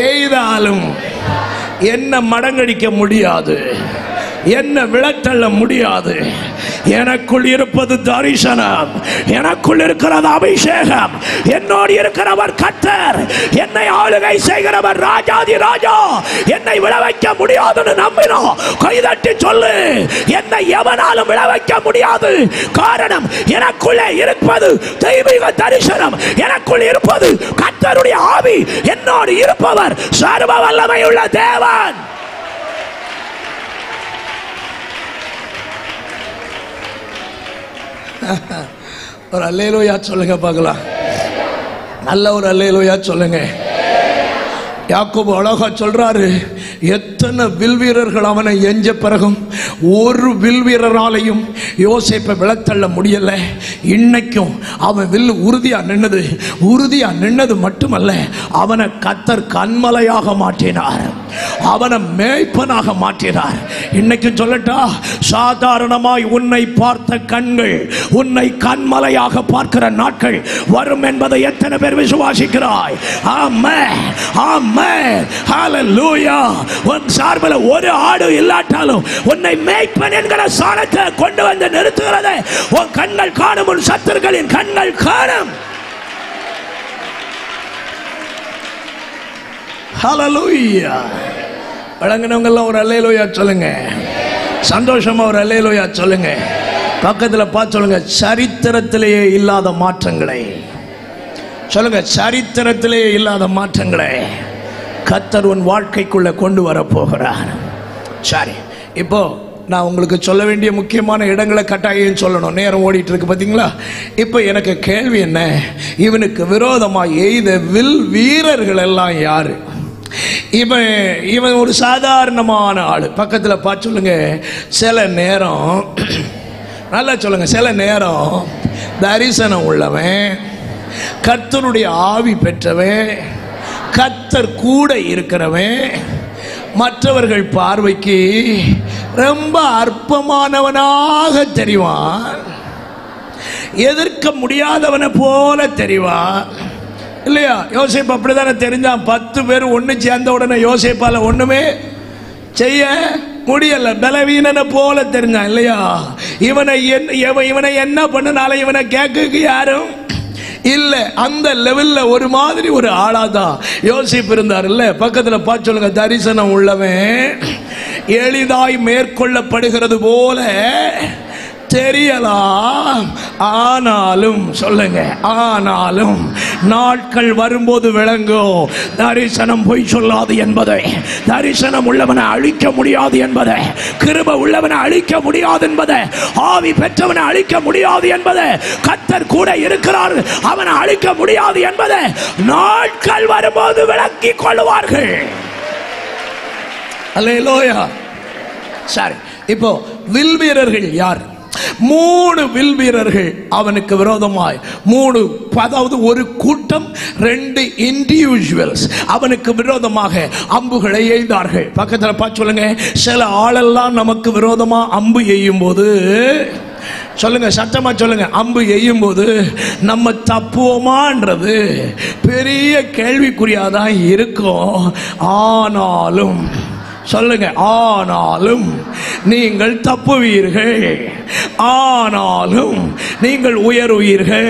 எய்தாலும் என்ன மடங்கடிக்க முடியாது, என்ன விளத்தள்ள முடியாது. எனக்குள் இருப்பது தரிசனம், எனக்குள் இருக்கிறது அபிஷேகம், என்னோடு இருக்கிறவர் கர்த்தர், என்னை ஆளுகை செய்கிறவர் ராஜாதி ராஜா. என்னை விழ வைக்க முடியாதுன்னு நம்பினோம். கைதட்டி சொல்லு, என்னை எவனாலும் விழ வைக்க முடியாது. காரணம், எனக்குள்ளே இருப்பது தெய்வீக தரிசனம், எனக்குள் இருப்பது கர்த்தருடைய ஆவி, என்னோடு இருப்பவர் சர்வ வல்லமையுள்ள தேவன். ஒரு அல்லேலூயா சொல்லுங்க பார்க்கலாம். நல்ல ஒரு அல்லேலூயா சொல்லுங்க. யாக்கோபு அழகா சொல்றாரு, எத்தனை வில் வீரர்கள் அவனை எஞ்ச பிறகும் ஒரு வில் வீரராலையும் யோசேப்பை விளத்தள்ள முடியல. இன்னைக்கும் அவன் வில் உறுதியா நின்னது. உறுதியா நின்னது மட்டுமல்ல, அவனை கர்த்தர் கண்மலையாக மாற்றினார், அவனை மேய்ப்பனாக மாற்றினார். இன்னைக்கு சொல்லட்டா, சாதாரணமாய் உன்னை பார்த்த கண்கள் உன்னை கண்மலையாக பார்க்கிற நாட்கள் வரும் என்பதை எத்தனை பேர் விசுவாசிக்கிறாய்? ஆமென், ஆமென், ஹalleluya. உன் சார்பில் ஒரு ஆடு இல்லாட்டாலும் உன்னை மேய்ப்பன் என்கிற சாணத்தை கொண்டு வந்து நிறுத்துகிறது. உன் கண்கள் காணும், உன் சத்துருக்களின் கண்கள் காணும். ஹalleluya. வழங்கினவங்க எல்லாம் ஒரு அல்லேலூயா சொல்லுங்க. சந்தோஷமா ஒரு அல்லேலூயா சொல்லுங்க. பக்கத்துல பார்த்து சொல்லுங்க, சரித்திரத்திலேயே இல்லாத மாற்றங்களை சொல்லுங்க. சரித்திரத்திலேயே இல்லாத மாற்றங்களை கர்த்தர் உன் வாழ்க்கைக்குள்ள கொண்டு வர போகிறார். சரி, இப்போ நான் உங்களுக்கு சொல்ல வேண்டிய முக்கியமான இடங்களை கட்டாயம் சொல்லணும். நேரம் ஓடிட்டு இருக்கு பார்த்தீங்களா? இப்போ எனக்கு கேள்வி என்ன, இவனுக்கு விரோதமாக எய்த வில் வீரர்கள் எல்லாம் யாரு? இவன் ஒரு சாதாரணமான ஆளு. பக்கத்தில் பார்த்து சொல்லுங்க. சில நேரம் நல்லா சொல்லுங்க, சில நேரம் தரிசனம் உள்ளவன், கர்த்தருடைய ஆவி பெற்றவன், கர்த்தர் கூட இருக்கிறவன், மற்றவர்கள் பார்வைக்கு ரொம்ப அற்பமானவனாக தெரிவான், எதிர்க்க முடியாதவனை போல தெரிவான். இல்லையா? யோசேப்பு அப்படித்தானே தெரிஞ்சான். 10 பேர் ஒன்று சேர்ந்த உடனே யோசேப்பால ஒண்ணுமே செய்ய முடியல, பலவீனனை போல தெரிஞ்சான். இல்லையா? இவனை என்ன பண்ணனால இவனை கேட்க யாரும் இல்ல. அந்த லெவல்ல ஒரு மாதிரி ஒரு ஆளாதான் யோசிப்பு இருந்தார். இல்ல, பக்கத்துல பார்த்து சொல்லுங்க, தரிசனம் உள்ளவன் எளிதாய் மேற்கொள்ளப்படுகிறது போல தெரியலாம், ஆனாலும் சொல்லுங்க, ஆனாலும் நாட்கள் வரும்போது விளங்கும். தரிசனம் பொய் சொல்லாது என்பதை, தரிசனம் உள்ளவனை அழிக்க முடியாது என்பதை, கிருபை உள்ளவனை அழிக்க முடியாது என்பதை, ஆவி பெற்றவனை அழிக்க முடியாது என்பதை, கர்த்தர் கூட இருக்கிறார் அவனை அழிக்க முடியாது என்பதை நாட்கள் வரும்போது விளங்கிக் கொள்வார்கள். அல்லேலூயா. சரி, இப்போ வில் வீரர்கள் யார்? 3 வில் வீரர்கள் அவனுக்கு விரோதமாய், 3 அதாவது ஒரு கூட்டம், 2 இண்டிவிஜுவல்ஸ் அவனுக்கு விரோதமாக அம்புகளை எய்தார்கள். பக்கத்தில் பார்த்து சொல்லுங்க. சில ஆளெல்லாம் நமக்கு விரோதமா அம்பு எய்யும் போது சொல்லுங்க, சத்தமா சொல்லுங்க, அம்பு எய்யும் போது நம்ம தப்புவோமான்றது பெரிய கேள்விக்குறியாதான் இருக்கும். ஆனாலும் சொல்லுங்க, ஆனாலும் நீங்கள் தப்புவீர்கள், ஆனாலும் நீங்கள் உயருவீர்கள்,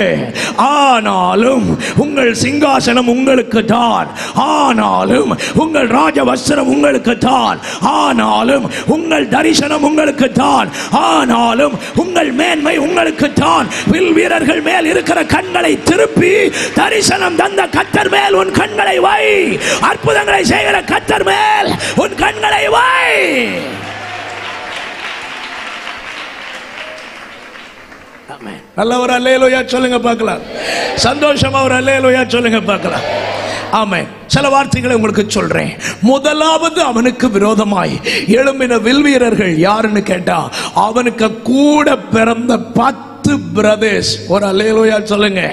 ஆனாலும் உங்கள் சிங்காசனம் உங்களுக்கு தான், ஆனாலும் உங்கள் ராஜ வஸ்திரம் உங்களுக்கு தான், ஆனாலும் உங்கள் தரிசனம் உங்களுக்கு தான், ஆனாலும் உங்கள் மேன்மை உங்களுக்கு தான். வில் வீரர்கள் மேல் இருக்கிற கண்களை திருப்பி தரிசனம் தந்த கர்த்தர் மேல் உன் கண்களை வை. அற்புதங்களை செய்கிற கர்த்தர் மேல் உன் கண்களை வை. நல்ல ஒரு அல்லேலூயா சொல்லுங்க பார்க்கலாம். சந்தோஷமா ஒரு அல்லேலூயா சொல்லுங்க பார்க்கலாம். ஆமென். சில வார்த்தைகளை உங்களுக்கு சொல்றேன். முதலாவது அவனுக்கு விரோதமாய் எழும்பின வில் வீரர்கள் யாருன்னு கேட்டா, அவனுக்கு கூட பிறந்த 10 பிரதர்ஸ். ஒரு அல்லேலூயா சொல்லுங்க.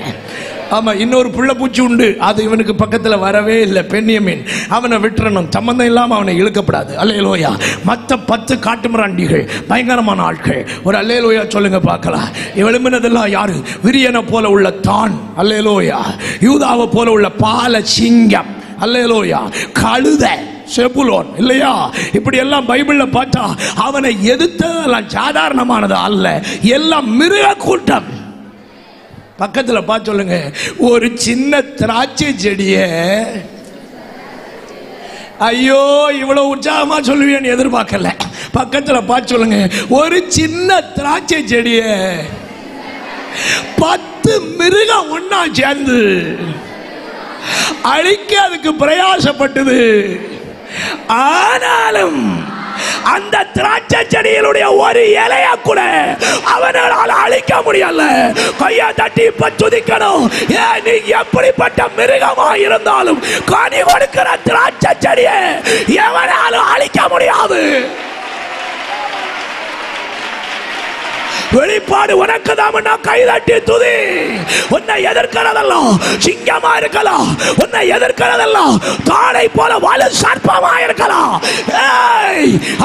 ஆமா, இன்னொரு புள்ள பூச்சி உண்டு, அது இவனுக்கு பக்கத்துல வரவே இல்லை. பெண்ணியமீன் அவனை விட்டுறணும், சம்பந்தம் இல்லாம அவனை இழுக்கப்படாது. அல்லேலூயா. மற்ற 10 காட்டுமிராண்டிகள் பயங்கரமான ஆட்கள். ஒரு அல்லேலூயா சொல்லுங்க பார்க்கலாம். எழும்பினதெல்லாம் யாரு? விரியனை போல உள்ள தான், அல்லேலூயா. யூதாவை போல உள்ள பால சிங்கம், அல்லேலூயா. கழுத செபுலோன், இல்லையா? இப்படி எல்லாம் பைபிள்ல பார்த்தா அவனை எதிர்த்ததெல்லாம் சாதாரணமானது அல்ல, எல்லாம் மிருக கூட்டம். பக்கத்துல பார்த்து சொல்லுங்க, ஒரு சின்ன திராட்சை செடிய, ஐயோ இவ்வளவு உற்சாகமா சொல்லுவேன்னு எதிர்பார்க்கல. பக்கத்துல பார்த்து சொல்லுங்க, ஒரு சின்ன திராட்சை செடிய 10 மிருகம் ஒன்னா சேர்ந்து அழிக்க அதுக்கு பிரயாசப்பட்டது. ஆனாலும் அந்த திராட்சை செடியிலுடைய ஒரு இலைய கூட அவனால் அழிக்க முடியல. கையை தட்டி இப்ப துதிக்கணும். நீ எப்படிப்பட்ட மிருகமா இருந்தாலும் கனி கொடுக்கிற திராட்சை செடியை எவனாலும் அழிக்க முடியாது. வெளிப்பாடு உனக்கு தான். கைதட்டி துதி. உன்னை எதிர்க்கிறதெல்லாம் சிங்கமா இருக்கலாம், உன்னை எதிர்க்கிறதெல்லாம் தாடை போல வலு சர்ப்பமா இருக்கலாம்.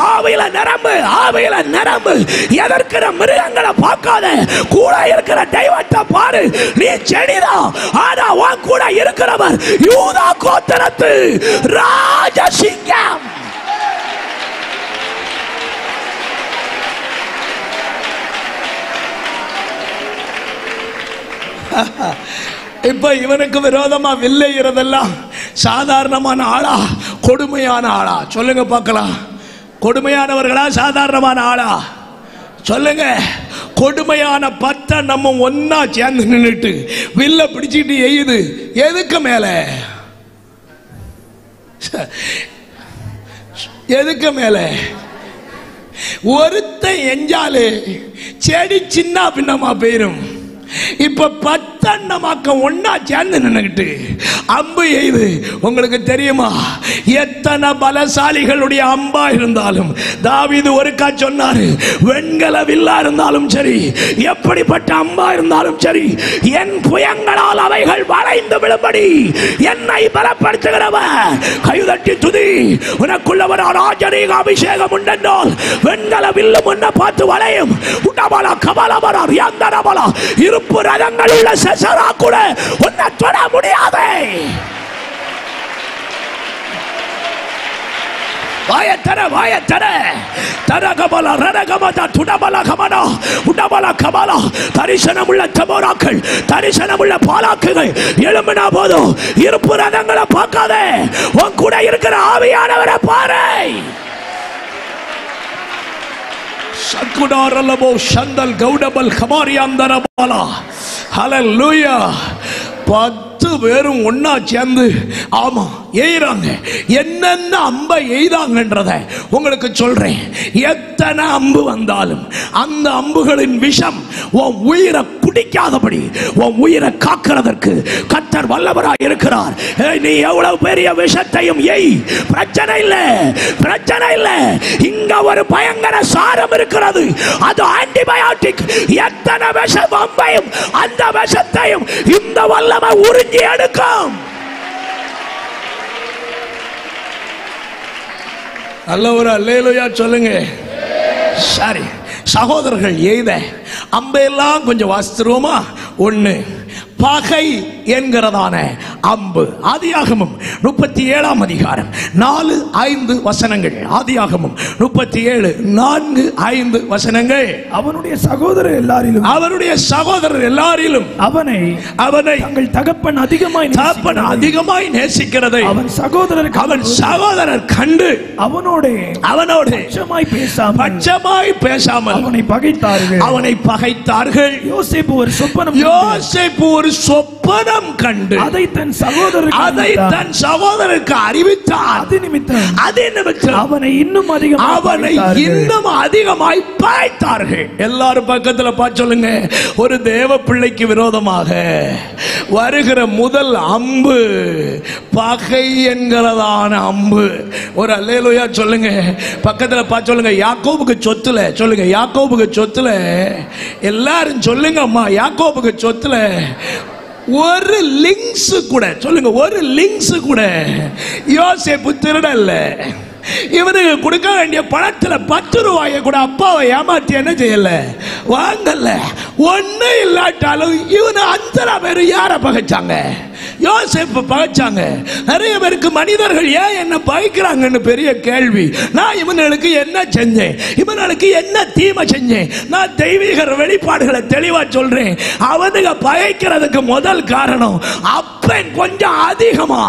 ஆவியில நிரம்பு, ஆவியில நிரம்பு. எதிர்க்கிற மிருகங்களை பார்க்காத, கூட இருக்கிற தெய்வத்தை பாரு. நீ செடிதான், ஆனா உன் கூட இருக்கிறவர் யூதா கோத்திரத்து ராஜசிங்கம். இப்ப இவனுக்கு விரோதமா வில்லைகிறதெல்லாம் சாதாரணமான ஆளா, கொடுமையான ஆளா? சொல்லுங்க பார்க்கலாம். கொடுமையானவர்களா, சாதாரணமான ஆளா? சொல்லுங்க. கொடுமையான 10 நம்ம ஒன்னா சேர்ந்து நின்றுட்டு வில்ல பிடிச்சிட்டு எய்யுது. எதுக்கு மேல? எதுக்கு மேல? ஒருத்தன் எஞ்சாலே செடி சின்ன பின்னமா போயிரும். இப்ப 10 மக்கள் ஒன்னா சேர்ந்து நின்னுகிட்டு அம்பு எய்து. உங்களுக்கு தெரியுமா எத்தனை பலசாலிகளுடைய அம்பா இருந்தாலும், தாவீது ஒருக்கா சொன்னாரு, வெண்கல வில்லா இருந்தாலும் சரி, எப்படிப்பட்ட அம்பா இருந்தாலும் சரி, என் புயங்களால் அவைகள் வளைந்து விழும்படி என்னை பலப்படுத்துகிறவர். கைதட்டி துதி. உனக்குள்ளவர் ராஜரீக அபிஷேகம் உண்டென்றால் வெண்கல வில்லு முன்ன பார்த்து வளையும். உடபல கபலபர ரியாந்தரபல இருப்பு ரதங்கள் உள்ள சசரா கூட உன்னை தொட முடியாது. வாயத்தர வாயத்தர தரகபல ரரகமத துடபல கமனா உடபல கமலா. தரிசனமுள்ள தபோராக்கள், தரிசனமுள்ள பாலாக்குகள் எழும்பினா போதும். இருப்பு ரதங்களை பார்க்காத, உன் கூட இருக்கிற ஆவியானவரை பாரு. சக்குடாரலபோ சந்தல் கௌடபல் கமாரியாந்தரபாலா. ஹல்லேலூயா. 10 பேரும் ஒன்னா சேர்ந்து ஆமா எய்றாங்க. என்னென்ன அம்பை எய்தாங்கன்றத உங்களுக்கு சொல்றேன். எத்தனை அம்பு வந்தாலும் அந்த அம்புகளின் விஷம் உன் உயிரை குடிக்காதபடி உன் உயிரை காக்கிறதற்கு கர்த்தர் வல்லவராய் இருக்கிறார். நீ எவ்வளவு பெரிய விஷத்தையும் எய், பிரச்சனை இல்லை, பிரச்சனை இல்லை. இங்க ஒரு பயங்கர சாரம் இருக்கிறது, அது ஆன்டிபயோட்டிக். எத்தனை விஷம் அம்பையும் அந்த விஷத்தையும் இந்த வல்லமை உறிஞ்சி எடுக்கும். நல்ல ஒரு அல்லேலூயா சொல்லுங்க. சரி, சகோதரர்கள் எய்த அம்பெல்லாம் கொஞ்சம் வாசித்துருவோமா? 1 பகை என்கிறதான அம்பு. ஆதியாகமம் 37ஆம் அதிகாரம் 4-5 வசனங்கள். ஆதியாகமம் 37 4-5 வசனங்கள். அவனுடைய சகோதரர் எல்லாரிலும், அவருடைய சகோதரர் எல்லாரிலும் அவனை தங்கள் தகப்பன் அதிகமாய் நேசிக்கிறதை அவன் சகோதரர் கண்டு அவனோடு பட்சமாய் பேசாமல் அவனை பகைத்தார்கள். யோசேப்பு ஒரு சொப்பனம் கண்டு அதை தன் சகோதரருக்கு அறிவித்தார். அது நிமித்தம் அவனை இன்னும் அதிகமாய் பாய்த்தார்கள். எல்லாரும் பக்கத்துல பார்த்து சொல்லுங்க. ஒரு தேவ பிள்ளைக்கு விரோதமாக வருகிற முதல் அம்பு பகை என்கிறதான அம்பு. ஒரு அல்லேலூயா சொல்லுங்க. பக்கத்துல பார்த்து சொல்லுங்க. யாக்கோபுக்கு சொத்துல சொல்லுங்க. யாக்கோபுக்கு சொத்துல எல்லாரும் சொல்லுங்க அம்மா. யாக்கோபுக்கு சொத்துல ஒரு லிங்க்ஸ் கூட, சொல்லுங்க, ஒரு லிங்க்ஸ் கூட யோசேப்பு திருடல்ல. இவனுக்கு கொடுக்க வேண்டிய பணத்துல 10 ரூபாயை கூட அப்பாவை ஏமாத்தி என்ன செய்யல, வாங்கல. ஒண்ணு இல்லாட்டாலும் இவனு 5 பேர் யார பகைச்சாங்க, யோசேப்பு பகைச்சாங்க. நிறைய பேருக்கு மனிதர்கள் ஏன் என்ன பகைக்கிறாங்கன்னு பெரிய கேள்வி. நான் இவனுக்கு என்ன செஞ்சேன், இவனுக்கு என்ன தீமை செஞ்சேன்? நான் தெய்வீக வெளிப்பாடுகளை தெளிவா சொல்றேன். அவனுக்கு பகைக்கிறதுக்கு முதல் காரணம் அப்பன் கொஞ்சம் அதிகமா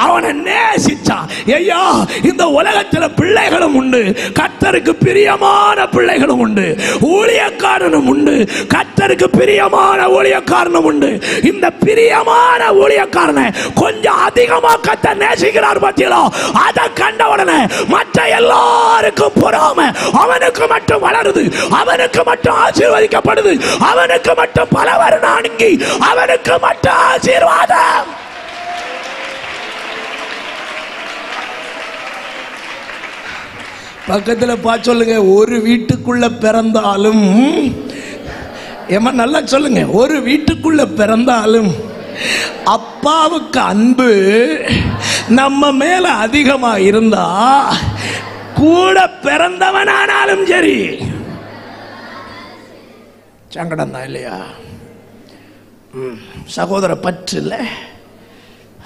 அவனை நேசிச்சான். ஐயா, இந்த உலகத்துல பிள்ளைகளும் உண்டு, கர்த்தருக்கு பிரியமான பிள்ளைகளும் உண்டு, ஊழியக்காரனும் உண்டு, கர்த்தருக்கு பிரியமான ஊழியக்காரனும் உண்டு. இந்த பிரியமான ஊழியக்காரனை கொஞ்சம் அதிகமா கர்த்தர் நேசிக்கிறார் பாத்தீங்களா? அதை கண்ட உடனே மற்ற எல்லாருக்கும் பொறாமை அவனுக்கு மட்டும் வளருது, அவனுக்கு மட்டும் ஆசீர்வதிக்கப்படுது, அவனுக்கு மட்டும் பலவர்ண அணுங்கி, அவனுக்கு மட்டும் ஆசீர்வாதம். பக்கத்துல பார்த்து சொல்லுங்க, ஒரு வீட்டுக்குள்ள பிறந்தாலும், ஏமா நல்லா சொல்லுங்க, ஒரு வீட்டுக்குள்ள பிறந்தாலும் அப்பாவுக்கு அன்பு நம்ம மேல அதிகமா இருந்தா கூட பிறந்தவனானாலும் சரி சங்கடம் தான் இல்லையா? சகோதர பற்று இல்லை.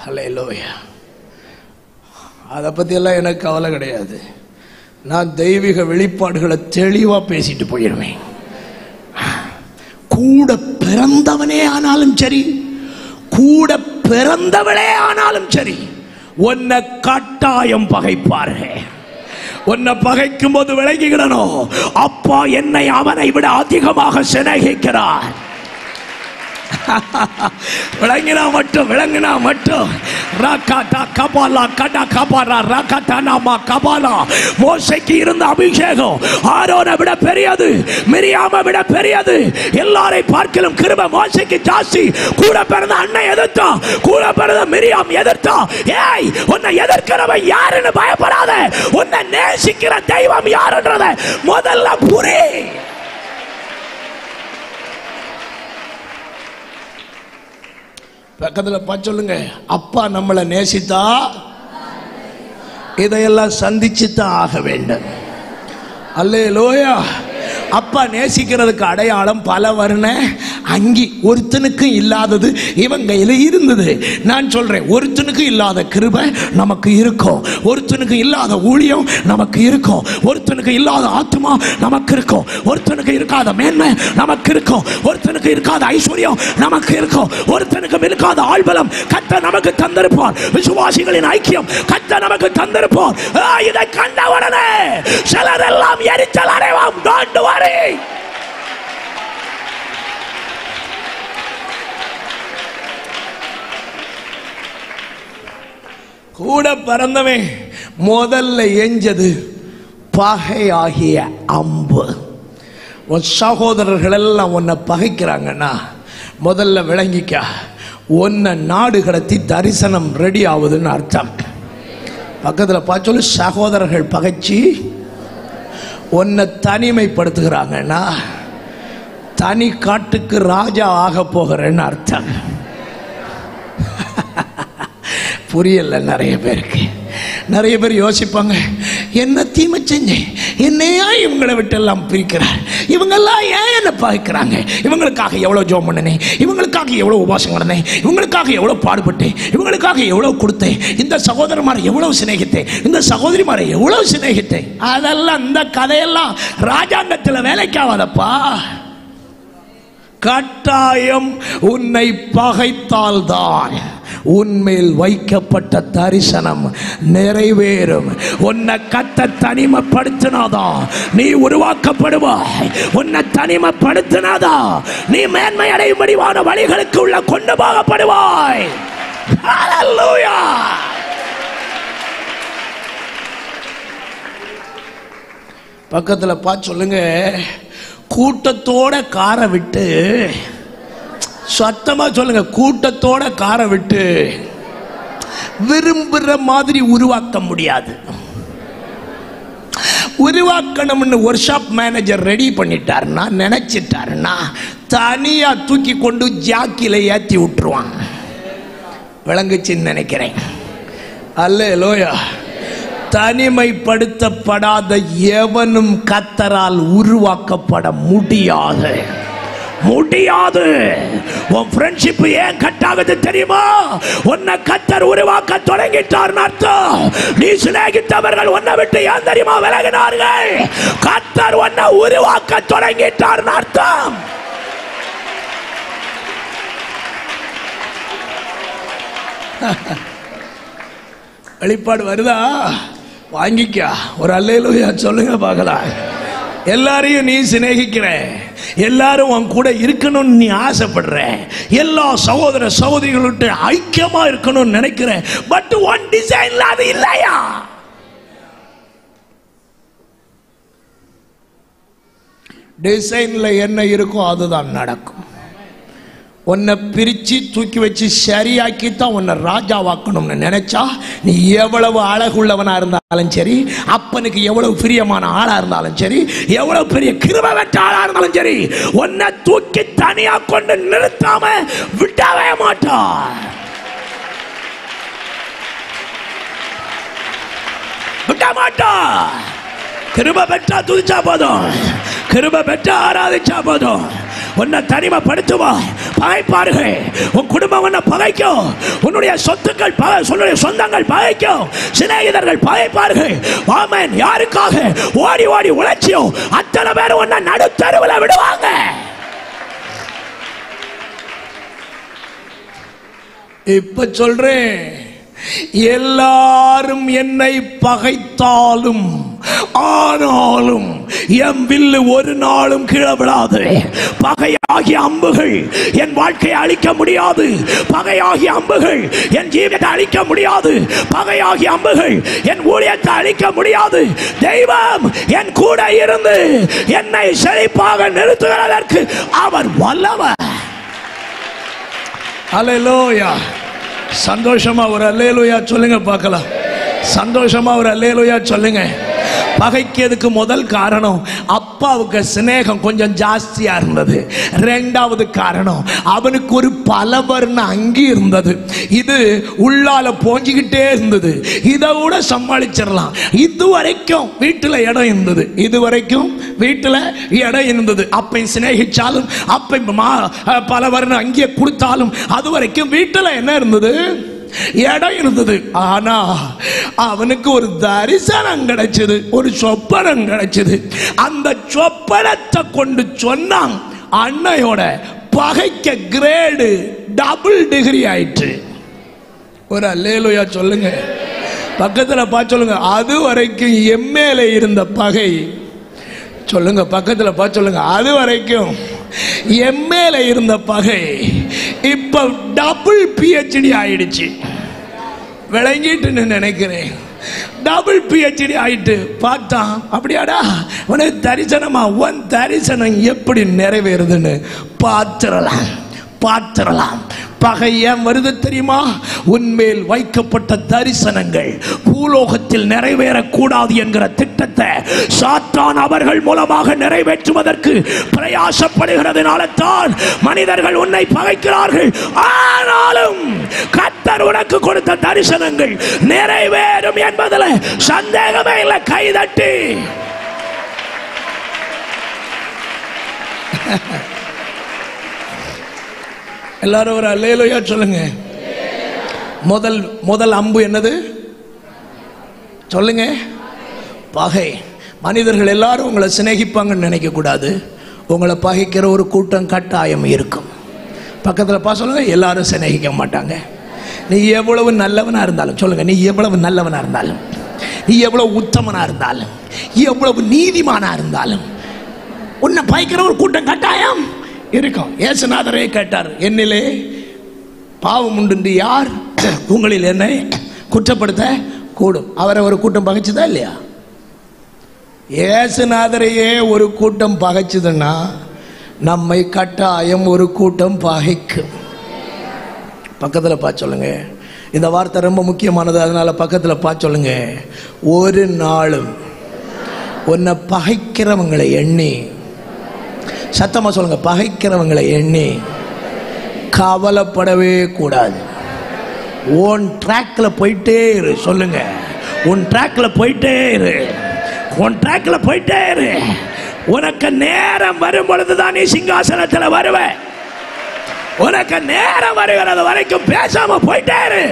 ஹல்லேலூயா. அதை பத்தி எல்லாம் எனக்கு கவலை கிடையாது. நான் தெய்வீக வெளிப்பாடுகளை தெளிவா பேசிட்டு போயிடுவேன். கூட பிறந்தவனே ஆனாலும் சரி, கூட பிறந்தவளே ஆனாலும் சரி, உன்னை கட்டாயம் பகைப்பார்கள். உன்னை பகைக்கும் போது விளங்கிக்கிடணும், அப்பா என்னை அவனை விட அதிகமாக சிநேகிக்கிறார். விளங்கினா மட்டும், விளங்கினா மட்டும். ராகாடா கபாலா கடா கபாரா ராகாடானாமா கபாலா. மோசேக்கு இருந்த அபிஷேகம் ஆரோனை விட பெரியது, மிரியாமை விட பெரியது. எல்லாரை பார்க்கலும் கிருபை மோசேக்கு ஜாஸ்தி. கூட பிறந்த அண்ணன் எதிர்த்தா, கூட பிறந்த மிரியாம் எதிர்த்தா. ஏய், உன்னை எதிர்க்கிறவன் யாருன்னு பயப்படாத. உன்னை நேசிக்கிற தெய்வம் யாருன்றத முதல்ல புரி. பக்கத்துல பார்த்து சொல்லுங்க, அப்பா நம்மளை நேசித்தா இதையெல்லாம் சந்திச்சுதான் ஆக வேண்டும். அல்லேலூயா. அப்பா நேசிக்கிறதுக்கு அடையாளம் பல வர்ண அங்கி. ஒருத்தனுக்கும் இல்லாதது இவன் கையில் இருந்தது. நான் சொல்றேன், ஒருத்தனுக்கு இல்லாத கிருபை நமக்கு இருக்கும், ஒருத்தனுக்கு இல்லாத ஊழியம் நமக்கு இருக்கும், ஒருத்தனுக்கு இல்லாத ஆத்மா நமக்கு இருக்கும், ஒருத்தனுக்கு இருக்காத மேன்மை நமக்கு இருக்கும், ஒருத்தனுக்கு இருக்காத ஐஸ்வர்யம் நமக்கு இருக்கும், ஒருத்தனுக்கு இருக்காத ஆள்பலம் கர்த்தர் நமக்கு தந்திருப்பார். விசுவாசிகளின் ஐக்கியம் கர்த்தர் நமக்கு தந்திருப்பார். இதை கண்டவுடனே சிலர் எல்லாம் எரிச்சல் அடைவாம். Don't worry. கூட பிறந்தவன் முதல்ல எஞ்சது பகையாகிய அம்பு. உன் சகோதரர்கள் எல்லாம் உன்னை பகைக்கிறாங்கன்னா முதல்ல விளங்கிக்க, உன்னை நாடு கடத்தி தரிசனம் ரெடி ஆகுதுன்னு அர்த்தம். பக்கத்துல பார்த்து சொல்லு, சகோதரர்கள் பகைச்சி உன்னை தனிமைப்படுத்துகிறாங்கன்னா தனி காட்டுக்கு ராஜா ஆக போகிறேன்னு அர்த்தம். புரியல நிறைய பேருக்கு. நிறைய பேர் யோசிப்பாங்க, என்ன தீமை செஞ்சேன், என்னையா இவங்களை விட்டு எல்லாம் பிரிக்கிறார், இவங்கெல்லாம் ஏன் என்ன பார்க்கிறாங்க, இவங்களுக்காக எவ்வளவு ஜெபம் பண்ணேன், இவங்களுக்காக எவ்வளவு உபவாசம் பண்ணேன், இவங்களுக்காக எவ்வளவு பாடுபட்டேன், இவங்களுக்காக எவ்வளவு கொடுத்தேன், இந்த சகோதரமாரை எவ்வளவு சிநேகித்தேன், இந்த சகோதரிமாரை எவ்வளவு சிநேகித்தேன். அதெல்லாம் இந்த கதையெல்லாம் ராஜாங்கத்தில் வேலைக்காவதப்பா. கட்டாயம் உன்னை பகைத்தால்தான் உன்மேல் வைக்கப்பட்ட தரிசனம் நிறைவேறும். உன்னை கர்த்தர் தனிமைப்படுத்தினாதான் நீ உருவாக்கப்படுவாய். உன்னை தனிமைப்படுத்தினாதான் நீ மேன்மை அடையும்படியான வழிகளுக்கு உள்ள கொண்டு போகப்படுவாய். ஹல்லேலூயா. பக்கத்துல பார்த்து சொல்லுங்க, கூட்டத்தோட காரை விட்டு, சத்தமா சொல்லுங்க, கூட்டத்தோட காரை விட்டு விரும்புற மாதிரி உருவாக்க முடியாது. உருவாக்கணும்னு ஒர்க் ஷாப் மேனேஜர் ரெடி பண்ணிட்டாருன்னா, நினைச்சிட்டாருன்னா தனியா தூக்கி கொண்டு ஜாக்கில ஏத்தி விட்டுருவான். விளங்குச்சின்னு நினைக்கிறேன். அல்லேலூயா. தனிமைப்படுத்தப்படாத எவனும் கர்த்தரால் உருவாக்கப்பட முடியாது. உன் ஃப்ரெண்ட்ஷிப் ஏன் கட் ஆகுது தெரியுமா? உன்னை கர்த்தர் உருவாக்க தொடங்கிட்டார்னு அர்த்தம். நீ சிநேகித்தவர்கள் உன்னை விட்டு ஏன் தெரியுமா விலகினார்கள்? கர்த்தர் உன்னை உருவாக்க தொடங்கிட்டார்னு அர்த்தம். வெளிப்பாடு வருதா? வாங்கிக்க. ஒரு அல்லேலூயா சொல்லுங்க பார்க்கலாம். எல்லாரையும் நீ சிநேகிக்கிற, எல்லாரும் உன் கூட இருக்கணும்னு நீ ஆசைப்படுற, எல்லா சகோதர சகோதரிகளுக்கு ஐக்கியமா இருக்கணும்னு நினைக்கிற. பட் ஒன் டிசைன்ல அது இல்லையா? டிசைன்ல என்ன இருக்கோ அதுதான் நடக்கும். உன்னை பிரிச்சு தூக்கி வச்சு சரியாக்கித்தான் உன்னை ராஜாவாக்கணும்னு நினைச்சா, நீ எவ்வளவு அழகுள்ளவனா இருந்தாலும் சரி, அப்பனுக்கு எவ்வளவு பிரியமான ஆளா இருந்தாலும் சரி, எவ்வளவு பெரிய கிருபை பெற்ற ஆளா இருந்தாலும் சரி, உன்னை தூக்கி தனியா கொண்டு நிறுத்தாம விடவே மாட்டார். விட மாட்டார். கிருபை பெற்றா துதிச்சா போதும், கிருபை பெற்றா ஆராதிச்சா போதும். உன்னை தனிமைப்படுத்துவா, பகைப்பார்கள். உன் குடும்பம் உன்னை பகைக்கும், உன்னுடைய சொத்துக்கள் சொந்தங்கள் பகைக்கும், சிநேகிதர்கள் பகைப்பார்கள். ஆமென். யாருக்காக ஓடி ஓடி உழைச்சியோ அத்தனை பேர் உன்னை நடுத்தருவில் விடுவாங்க. இப்ப சொல்றேன், எல்லாரும் என்னை பகைத்தாலும் ஆனாலும் என் வில்லு ஒரு நாளும் கீழே விடாது. பகையாகிய அம்புகள் என் வாழ்க்கையை அழிக்க முடியாது. பகையாகிய அம்புகள் என் ஜீவியத்தை அழிக்க முடியாது. பகையாகிய அம்புகள் என் ஊழியத்தை அழிக்க முடியாது. தெய்வம் என் கூட இருந்து என்னை செழிப்பாக நிறுத்துவதற்கு அவர் வல்லவர். அல்லேலூயா. சந்தோஷமா ஒரு அல்லேலூயா சொல்லுங்க பார்க்கலாம். சந்தோஷமா ஒரு அல்லேலூயா சொல்லுங்க. பகைக்கிறதுக்கு முதல் காரணம் அப்பாவுக்கு சிநேகம் கொஞ்சம் ஜாஸ்தியா இருந்தது. இரண்டாவது காரணம் அவனுக்கு ஒரு பலவர்ண அங்கி இருந்தது. இது உள்ளால போஞ்சிக்கிட்டே இருந்தது. இதை கூட சமாளிச்சிடலாம். இதுவரைக்கும் வீட்டுல இடம் இருந்தது. இதுவரைக்கும் வீட்டுல இடம் இருந்தது. அப்பை சிநேகிச்சாலும் அப்பை பலவர்ண அங்கியை கொடுத்தாலும் அது வரைக்கும் வீட்டுல என்ன இருந்தது? இடம் இருந்தது. ஆனா அவனுக்கு ஒரு தரிசனம் கிடைச்சது, ஒரு சொப்பனம் கிடைச்சது. அந்த சொப்பனத்தை கொண்டு சொன்னான், அன்னையோட பகைக்க கிரேடு டபுள் டிகிரி ஆயிற்று. ஒரு அல்லேலூயா சொல்லுங்க. பக்கத்துல பார்த்து சொல்லுங்க, அது வரைக்கும் எம்மேல இருந்த பகை, சொல்லுங்க பக்கத்துல பார்த்து சொல்லுங்க, அது வரைக்கும் எம்மேல இருந்த பகை இப்ப டபுள் PhD ஆயிடுச்சு. விளங்கிட்டு நினைக்கிறேன். டபுள் PhD ஆயிட்டு பார்த்தான். அப்படியாடா, உனக்கு தரிசனமா? உன் தரிசனம் எப்படி நிறைவேறுதுன்னு பார்த்துடலாம். பகை ஏன் வருது தெரியுமா? உன்மேல் வைக்கப்பட்ட தரிசனங்கள் பூலோகத்தில் நிறைவேறக்கூடாது என்கிற திட்டத்தை சாத்தான் அவர்கள் மூலமாக நிறைவேற்றுவதற்கு பிரயாசப்படுகிறதுனால தான் மனிதர்கள் உன்னை பகைக்கிறார்கள். ஆனாலும் கர்த்தர் உனக்கு கொடுத்த தரிசனங்கள் நிறைவேறும் என்பதில் சந்தேகமே இல்லை. கைதட்டி எல்லாரும் ஒரு அல்லேலூயா சொல்லுங்க. முதல் அம்பு என்னது சொல்லுங்க? பகை. மனிதர்கள் எல்லாரும் உங்களை சிநேகிப்பாங்கன்னு நினைக்க கூடாது. உங்களை பகைக்கிற ஒரு கூட்டம் கட்டாயம் இருக்கும். பக்கத்தில் பா சொல்லுங்க, எல்லாரும் சிநேகிக்க மாட்டாங்க. நீ எவ்வளவு நல்லவனா இருந்தாலும் சொல்லுங்க, நீ எவ்வளவு நல்லவனா இருந்தாலும், நீ எவ்வளவு உத்தமனா இருந்தாலும், எவ்வளவு நீதிமானா இருந்தாலும் உன்னை பகைக்கிற ஒரு கூட்டம் கட்டாயம் இருக்கும். இயேசுநாதரே கேட்டார், என்னிலே பாவம் உண்டு யார் உங்களில் என்னை குற்றப்படுத்த கூடும்? அவரை ஒரு கூட்டம் பகைச்சுதா இல்லையா? இயேசுநாதரையே ஒரு கூட்டம் பகைச்சுதுன்னா நம்மை கட்டாயம் ஒரு கூட்டம் பகைக்கும். பக்கத்தில் பார்த்து சொல்லுங்க. இந்த வார்த்தை ரொம்ப முக்கியமானது, அதனால பக்கத்தில் பார்த்து சொல்லுங்க. ஒரு நாளும் உன்னை பகைக்கிறவங்களை எண்ணி, சத்தமா சொல்லுங்க, பகைக்கிறவங்களை எண்ணி கவலைப்படவே கூடாது. உன் ட்ராக்ல போயிட்டே இரு. சொல்லுங்க, உன் ட்ராக்ல போயிட்டே இரு, உன் ட்ராக்ல போயிட்டே இரு. உனக்கு நேரம் வரும் பொழுதுதான் நீ சிங்காசனத்தில் வருவ. உனக்கு நேரம் வருகிறது வரைக்கும் பேசாம போயிட்டே இரு.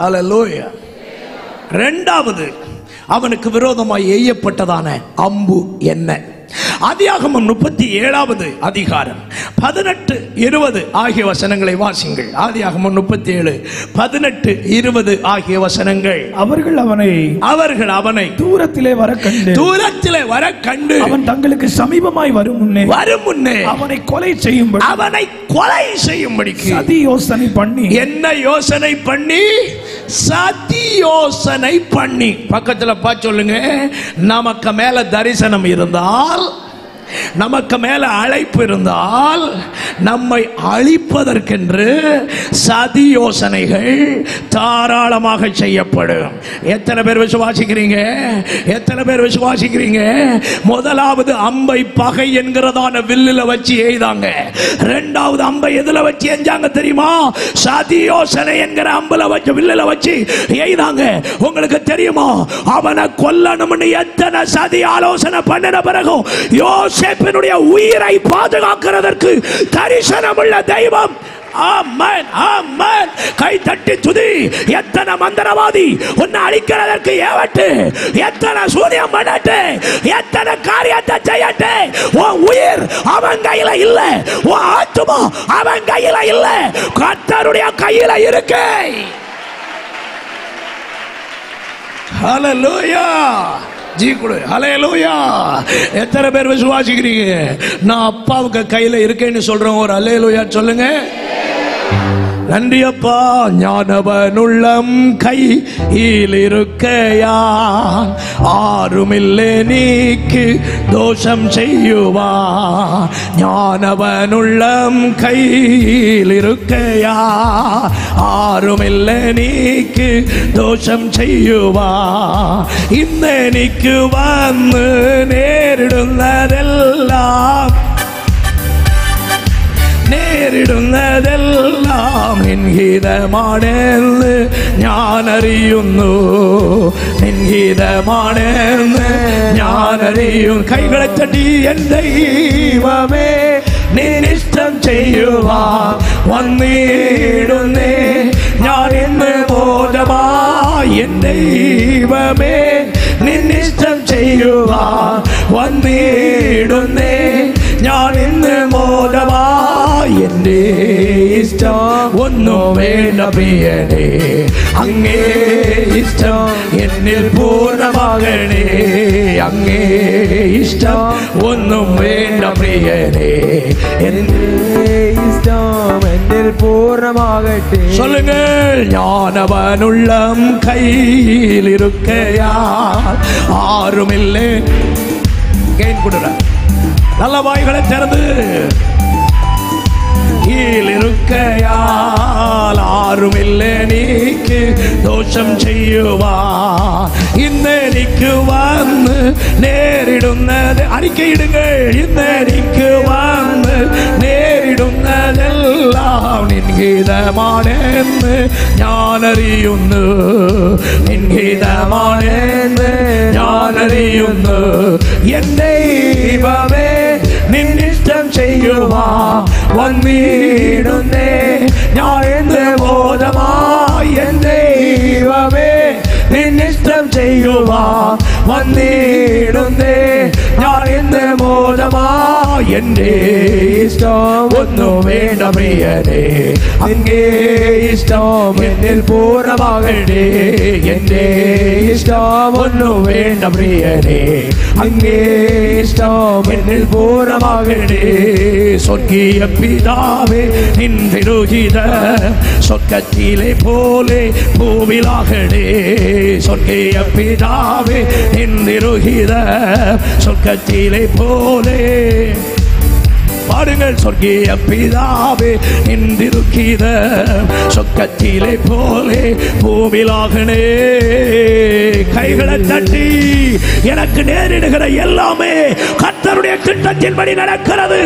அல்லேலூயா. இரண்டாவது, அவனுக்கு விரோதமாய் எய்யப்பட்டதான அம்பு என்ன? ஆதியாகமம் 37வது அதிகாரம் 18, 20 ஆகிய வசனங்களை வாசிங்கள். ஆதியாகமம் 37, 18, 20 ஆகிய வசனங்கள். அவர்கள் அவனை தூரத்திலே வர கண்டு அவன் தங்களுக்கு சமீபமாய் வரும் முன்னே அவனை கொலை செய்யும்படி சதி யோசனை பண்ணி. என்ன யோசனை பண்ணி? சதி யோசனை பண்ணி. பக்கத்துல பார்த்து சொல்லுங்க, நமக்கு மேல தரிசனம் இருந்தால், நமக்கு மேல அழைப்பு இருந்தால், நம்மை அழிப்பதற்கென்று சதி யோசனைகள் தாராளமாக செய்யப்படும். எத்தனை பேர் விசுவாசிக்கிறீங்க? எத்தனை பேர் விசுவாசிக்கிறீங்க? முதலாவது அம்பை பகை என்கிறதான வில்லுல வச்சு எய்தாங்க. இரண்டாவது அம்பை எதுல வச்சு எஞ்சாங்க தெரியுமா? சதி யோசனை என்கிற அம்புல வச்சு, வில்லுல வச்சு எய்தாங்க. உங்களுக்கு தெரியுமா, அவனை கொல்லணும்னு எத்தனை சதி ஆலோசனை பண்ணின பிறகும் யோசேப்பினுடைய உயிரை பாதுகாக்கிறதற்கு தரிசனமுள்ள தெய்வம். ஆமென், ஆமென். கை தட்டி துதி. எத்தனை மந்திரவாதி உன்னை அழிக்கிறதற்கு ஏவட்டு, எத்தனை சூனியம் பண்ணட்டு, எத்தனை காரியத்தை செய்யட்டு, உன் உயிர் அவன் கையில இல்ல, உன் ஆத்துமா அவன் கையில இல்ல, கர்த்தருடைய கையில இருக்கு. ஹல்லேலூயா. ஜீ கொடு. ஹல்லேலூயா. எத்தனை பேர் விசுவாசிக்கிறீங்க? நான் அப்பாவுக்கு கையில இருக்கேன்னு சொல்றேன். ஒரு ஹல்லேலூயா சொல்லுங்க. நன்றி அப்பா. ஞானவனுள்ளம் கையில் இருக்கையான் ஆறுமில்லை நீக்கு தோஷம் செய்யுவான். ஞானவனுள்ளம் கையில் இருக்கையான் ஆறுமில்லை நீக்கு தோஷம் செய்யுவான். இந்த நீக்கு வந்து நேரிடுന്നതെല്ലാം നിൻഹിതമാണെന്ന് ഞാനറിയുന്നു, നിൻഹിതമാണെന്ന് ഞാനറിയും. കൈകളെ തട്ടി എൻ ദൈവമേ നിന്നിഷ്ടം ചെയ്യുവാൻ വന്നിടുന്നേ ഞാൻ ഇന്ന് ബോധമായി. എൻ ദൈവമേ നിന്നിഷ്ടം ചെയ്യുവാൻ വന്നിടുന്നേ ഞാൻ ഇന്ന് ബോധമായി. എന്റെ ഇഷ്ടം ഒന്നും വേണ്ട പ്രിയനേ, അങ്ങേ ഇഷ്ടം എന്നിൽ പൂർണ്ണമാകണേ. അങ്ങേ ഇഷ്ടം ഒന്നും വേണ്ട പ്രിയനേ, എന്റെ ഇഷ്ടം എന്നിൽ പൂർണ്ണമാകട്ടെ. சொல்லுங்க. ஞானவனுள்ளம் கையில் இருக்கையால் ஆறுமில்லை. கேன் கொடுற நல்ல வாய்களை திறந்து. இருக்கையால் ஆறுமில்லை நீக்கு தோஷம் செய்யுவான். இந்த நீக்கு வந்து நேரிடுന്നത് அறிக்கையிடுங்கள். இந்த நீக்கு வந்து നേരിടുന്നതെല്ലാം നിൻഹിതമാണെന്ന് ഞാനറിയുന്നു, നിൻഹിതമാണെന്ന് ഞാനറിയുന്നു. എൻ ദൈവമേ നിന്നിഷ്ടം ചെയ്യുവാൻ വന്നിടുന്നേ ഞാൻ എന്ത് ബോധമായി. എൻ ദൈവമേ നിന്നിഷ്ടം ചെയ്യുവാൻ വന്നിടുന്നേ ഞാൻ എന്ത് ബോധമായി. എന്റെ ഇഷ്ടം ഒന്നും വേണ്ട പ്രിയനേ, അങ്ങേ ഇഷ്ടം എന്നിൽ പൂർണ്ണമാകണേ. എന്റെ ഇഷ്ടം ഒന്നും വേണ്ട പ്രിയനേ, അങ്ങേ ഇഷ്ടം എന്നിൽ പൂർണ്ണമാകണേ. സ്വർഗീയ പിതാവേ നിൻ തിരുഹിത സ്വർഗത്തിലെ പോലെ ഭൂമിയിലാകണേ. സ്വർഗീയ പിതാവേ നിൻ തിരുഹിത സ്വർഗത്തിലെ പോലെ பாடுங்கள். சொர்க்கிய பிதாவே நின்றிருக்கிற சொக்கத்திலே போலே பூவிலாகனே. கைகளை தட்டி எனக்கு நேரிடுகிற எல்லாமே கர்த்தருடைய திட்டத்தின்படி நடக்கிறது.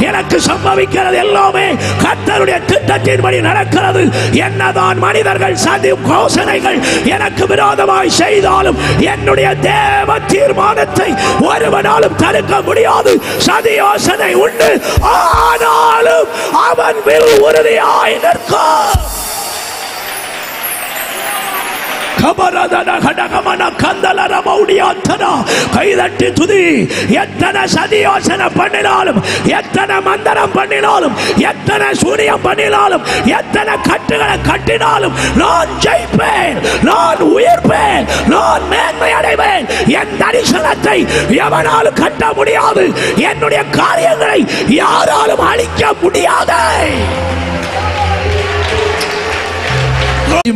எனக்கு சம்பவிக்கிறது எல்லாமே கர்த்தருடைய திட்டத்தின்படி நடக்கிறது. என்னதான் மனிதர்கள் சதி யோசனைகள் எனக்கு விரோதமாய் செய்தாலும் என்னுடைய தேவ தீர்மானத்தை ஒருவனாலும் தடுக்க முடியாது. சதி யோசனை உண்டு, ஆனாலும் அவன் வில் உறுதியாய் நிற்கும். கைதட்டி துதி. எத்தனை சதி யோசனை பண்ணினாலும், எத்தனை மந்திரம் பண்ணினாலும், எத்தனை சூரியம் பண்ணினாலும், எத்தனை கட்டுகளை கட்டினாலும் நான் ஜெயிப்பேன், நான் உயிர்ப்பேன், நான் மேன்மை அடைவேன். என் தரிசனத்தை எவனாலும் கட்ட முடியாது. என்னுடைய காரியங்களை யாராலும் அழிக்க முடியாது.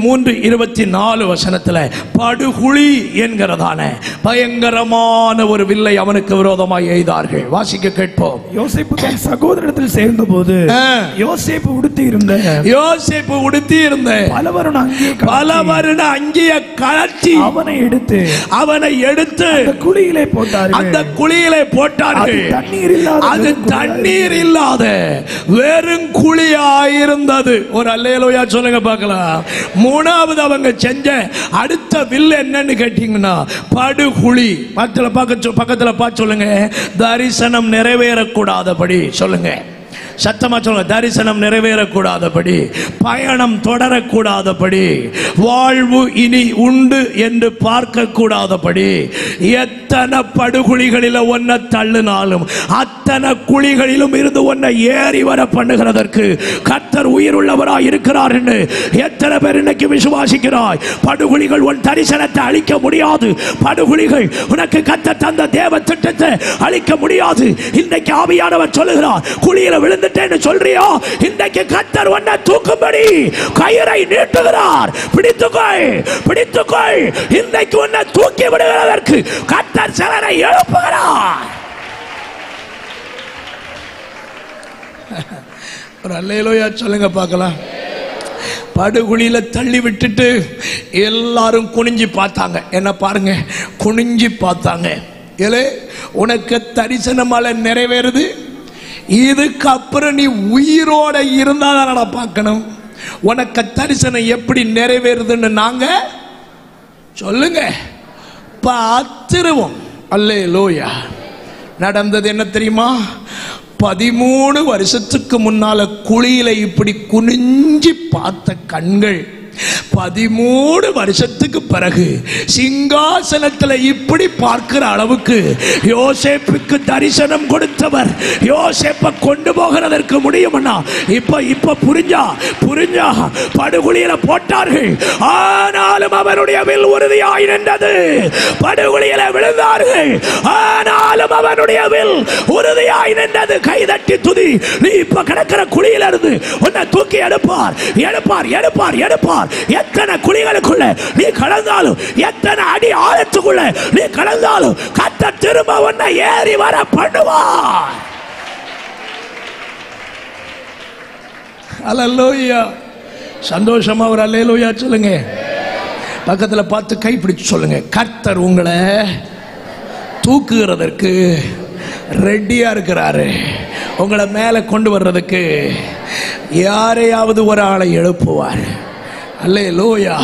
3:24 படுகுழி என்கிறதான பயங்கரமான ஒரு வில்லை அவனுக்கு விரோதமாய் எய்தார்கள். வாசிக்க கேட்போம். யோசேப்பு தன் சகோதரத்தில் சேர்ந்தபோது யோசேப்பு உடுத்தி இருந்த பலவருண அங்கிய கழற்றி அவனை எடுத்து அந்த குழியிலே போட்டார்கள். அது தண்ணீர் இல்லாத வெறும் குழியாயிருந்தது. ஒரு அல்லேலூயா சொல்லுங்க பார்க்கலாம். மூணாவது அவங்க செஞ்ச அடுத்த வில் என்னன்னு கேட்டீங்கன்னா படுகுழி. பக்கத்துல பார்த்து சொல்லுங்க. தரிசனம் நிறைவேறக்கூடாதபடி சொல்லுங்க, சத்தமா சொல்லுங்க. தரிசனம் நிறைவேறக்கூடாதபடி, பயணம் தொடரக்கூடாதபடி, வாழ்வு இனி உண்டு என்று பார்க்க கூடாதபடி, எத்தனை படுகுழிகளில ஒன்ன தள்ளினாலும் அத்தனை குழிகளிலும் இருந்து ஒன்ன ஏறி வர பண்ணுகிறதற்கு கர்த்தர் உயிருள்ளவராய் இருக்கிறார் என்று எத்தனை பேர் இன்னைக்கு விசுவாசிக்கிறாய்? படுகுழிகள் உன் தரிசனத்தை அழிக்க முடியாது. படுகுழிகள் உனக்கு கர்த்தர் தந்த தேவ திட்டத்தை அழிக்க முடியாது. இன்றைக்கு ஆவியானவர் சொல்லுகிறார், குழியில விழுந்து சொல்றியோ, இன்றைக்கு கர்த்தர் உன்னை தூக்கும்படி கயிறை நீட்டுகிறார். பிடித்துக்கொள். இன்றைக்கு உன்னை தூக்கி விடுவதற்கு கர்த்தர் சிலரை எழுப்புகிறார். ஒரு அல்லேலூயா சொல்லுங்க பார்க்கலாம். படுகுழியில தள்ளி விட்டுட்டு எல்லாரும் குனிஞ்சு பார்த்தாங்க. என்ன பாருங்க, குனிஞ்சு பார்த்தாங்க. ஏலே, உனக்கு தரிசனமால நிறைவேறுது. இதுக்கப்புறம் நீ உயிரோட இருந்தாதான் நான் பார்க்கணும். உனக்கு தரிசனம் எப்படி நிறைவேறுதுன்னு நாங்க சொல்லுங்க, பார்த்துருவோம். அல்லேலூயா. நடந்தது என்ன தெரியுமா? 13 வருஷத்துக்கு முன்னால குழியில இப்படி குனிஞ்சி பார்த்த கண்கள் 13 வருஷத்துக்கு பிறகு சிங்காசனத்தில் இப்படி பார்க்கிற அளவுக்கு யோசேப்புக்கு தரிசனம் கொடுத்தவர் யோசேப்பை கொண்டு போகிறதற்கு முடியும்னா இப்ப புரிஞ்சா படுகுழியில போட்டார்கள். ஆனாலும் அவனுடைய வில் உறுதியாய் நின்றது. படுகுழியில விழுந்தார்கள், ஆனாலும் அவனுடைய வில் உறுதியாய் நின்றது. கைதட்டி துதி. நீ இப்ப கிடக்கிற குழியில இருந்து உன்னை தூக்கி எடுப்பார். எத்தனை குழிகளுக்குள்ள நீ கடந்தாலும், எத்தனை அடி ஆழத்துக்குள்ள நீ கடந்தாலும் கர்த்தர் திரும்ப உன்னை ஏறி வர பண்ணுவார். அல்லேலூயா. சந்தோஷமா ஒரு அல்லேலூயா சொல்லுங்க. பக்கத்துல பார்த்து கை பிடிச்சு சொல்லுங்க, கர்த்தர் உங்களை தூக்குகிறதற்கு ரெடியா இருக்கிறாரு. உங்களை மேல கொண்டு வர்றதுக்கு யாரையாவது ஒரு ஆளை எழுப்புவார். அல்லேலூயா.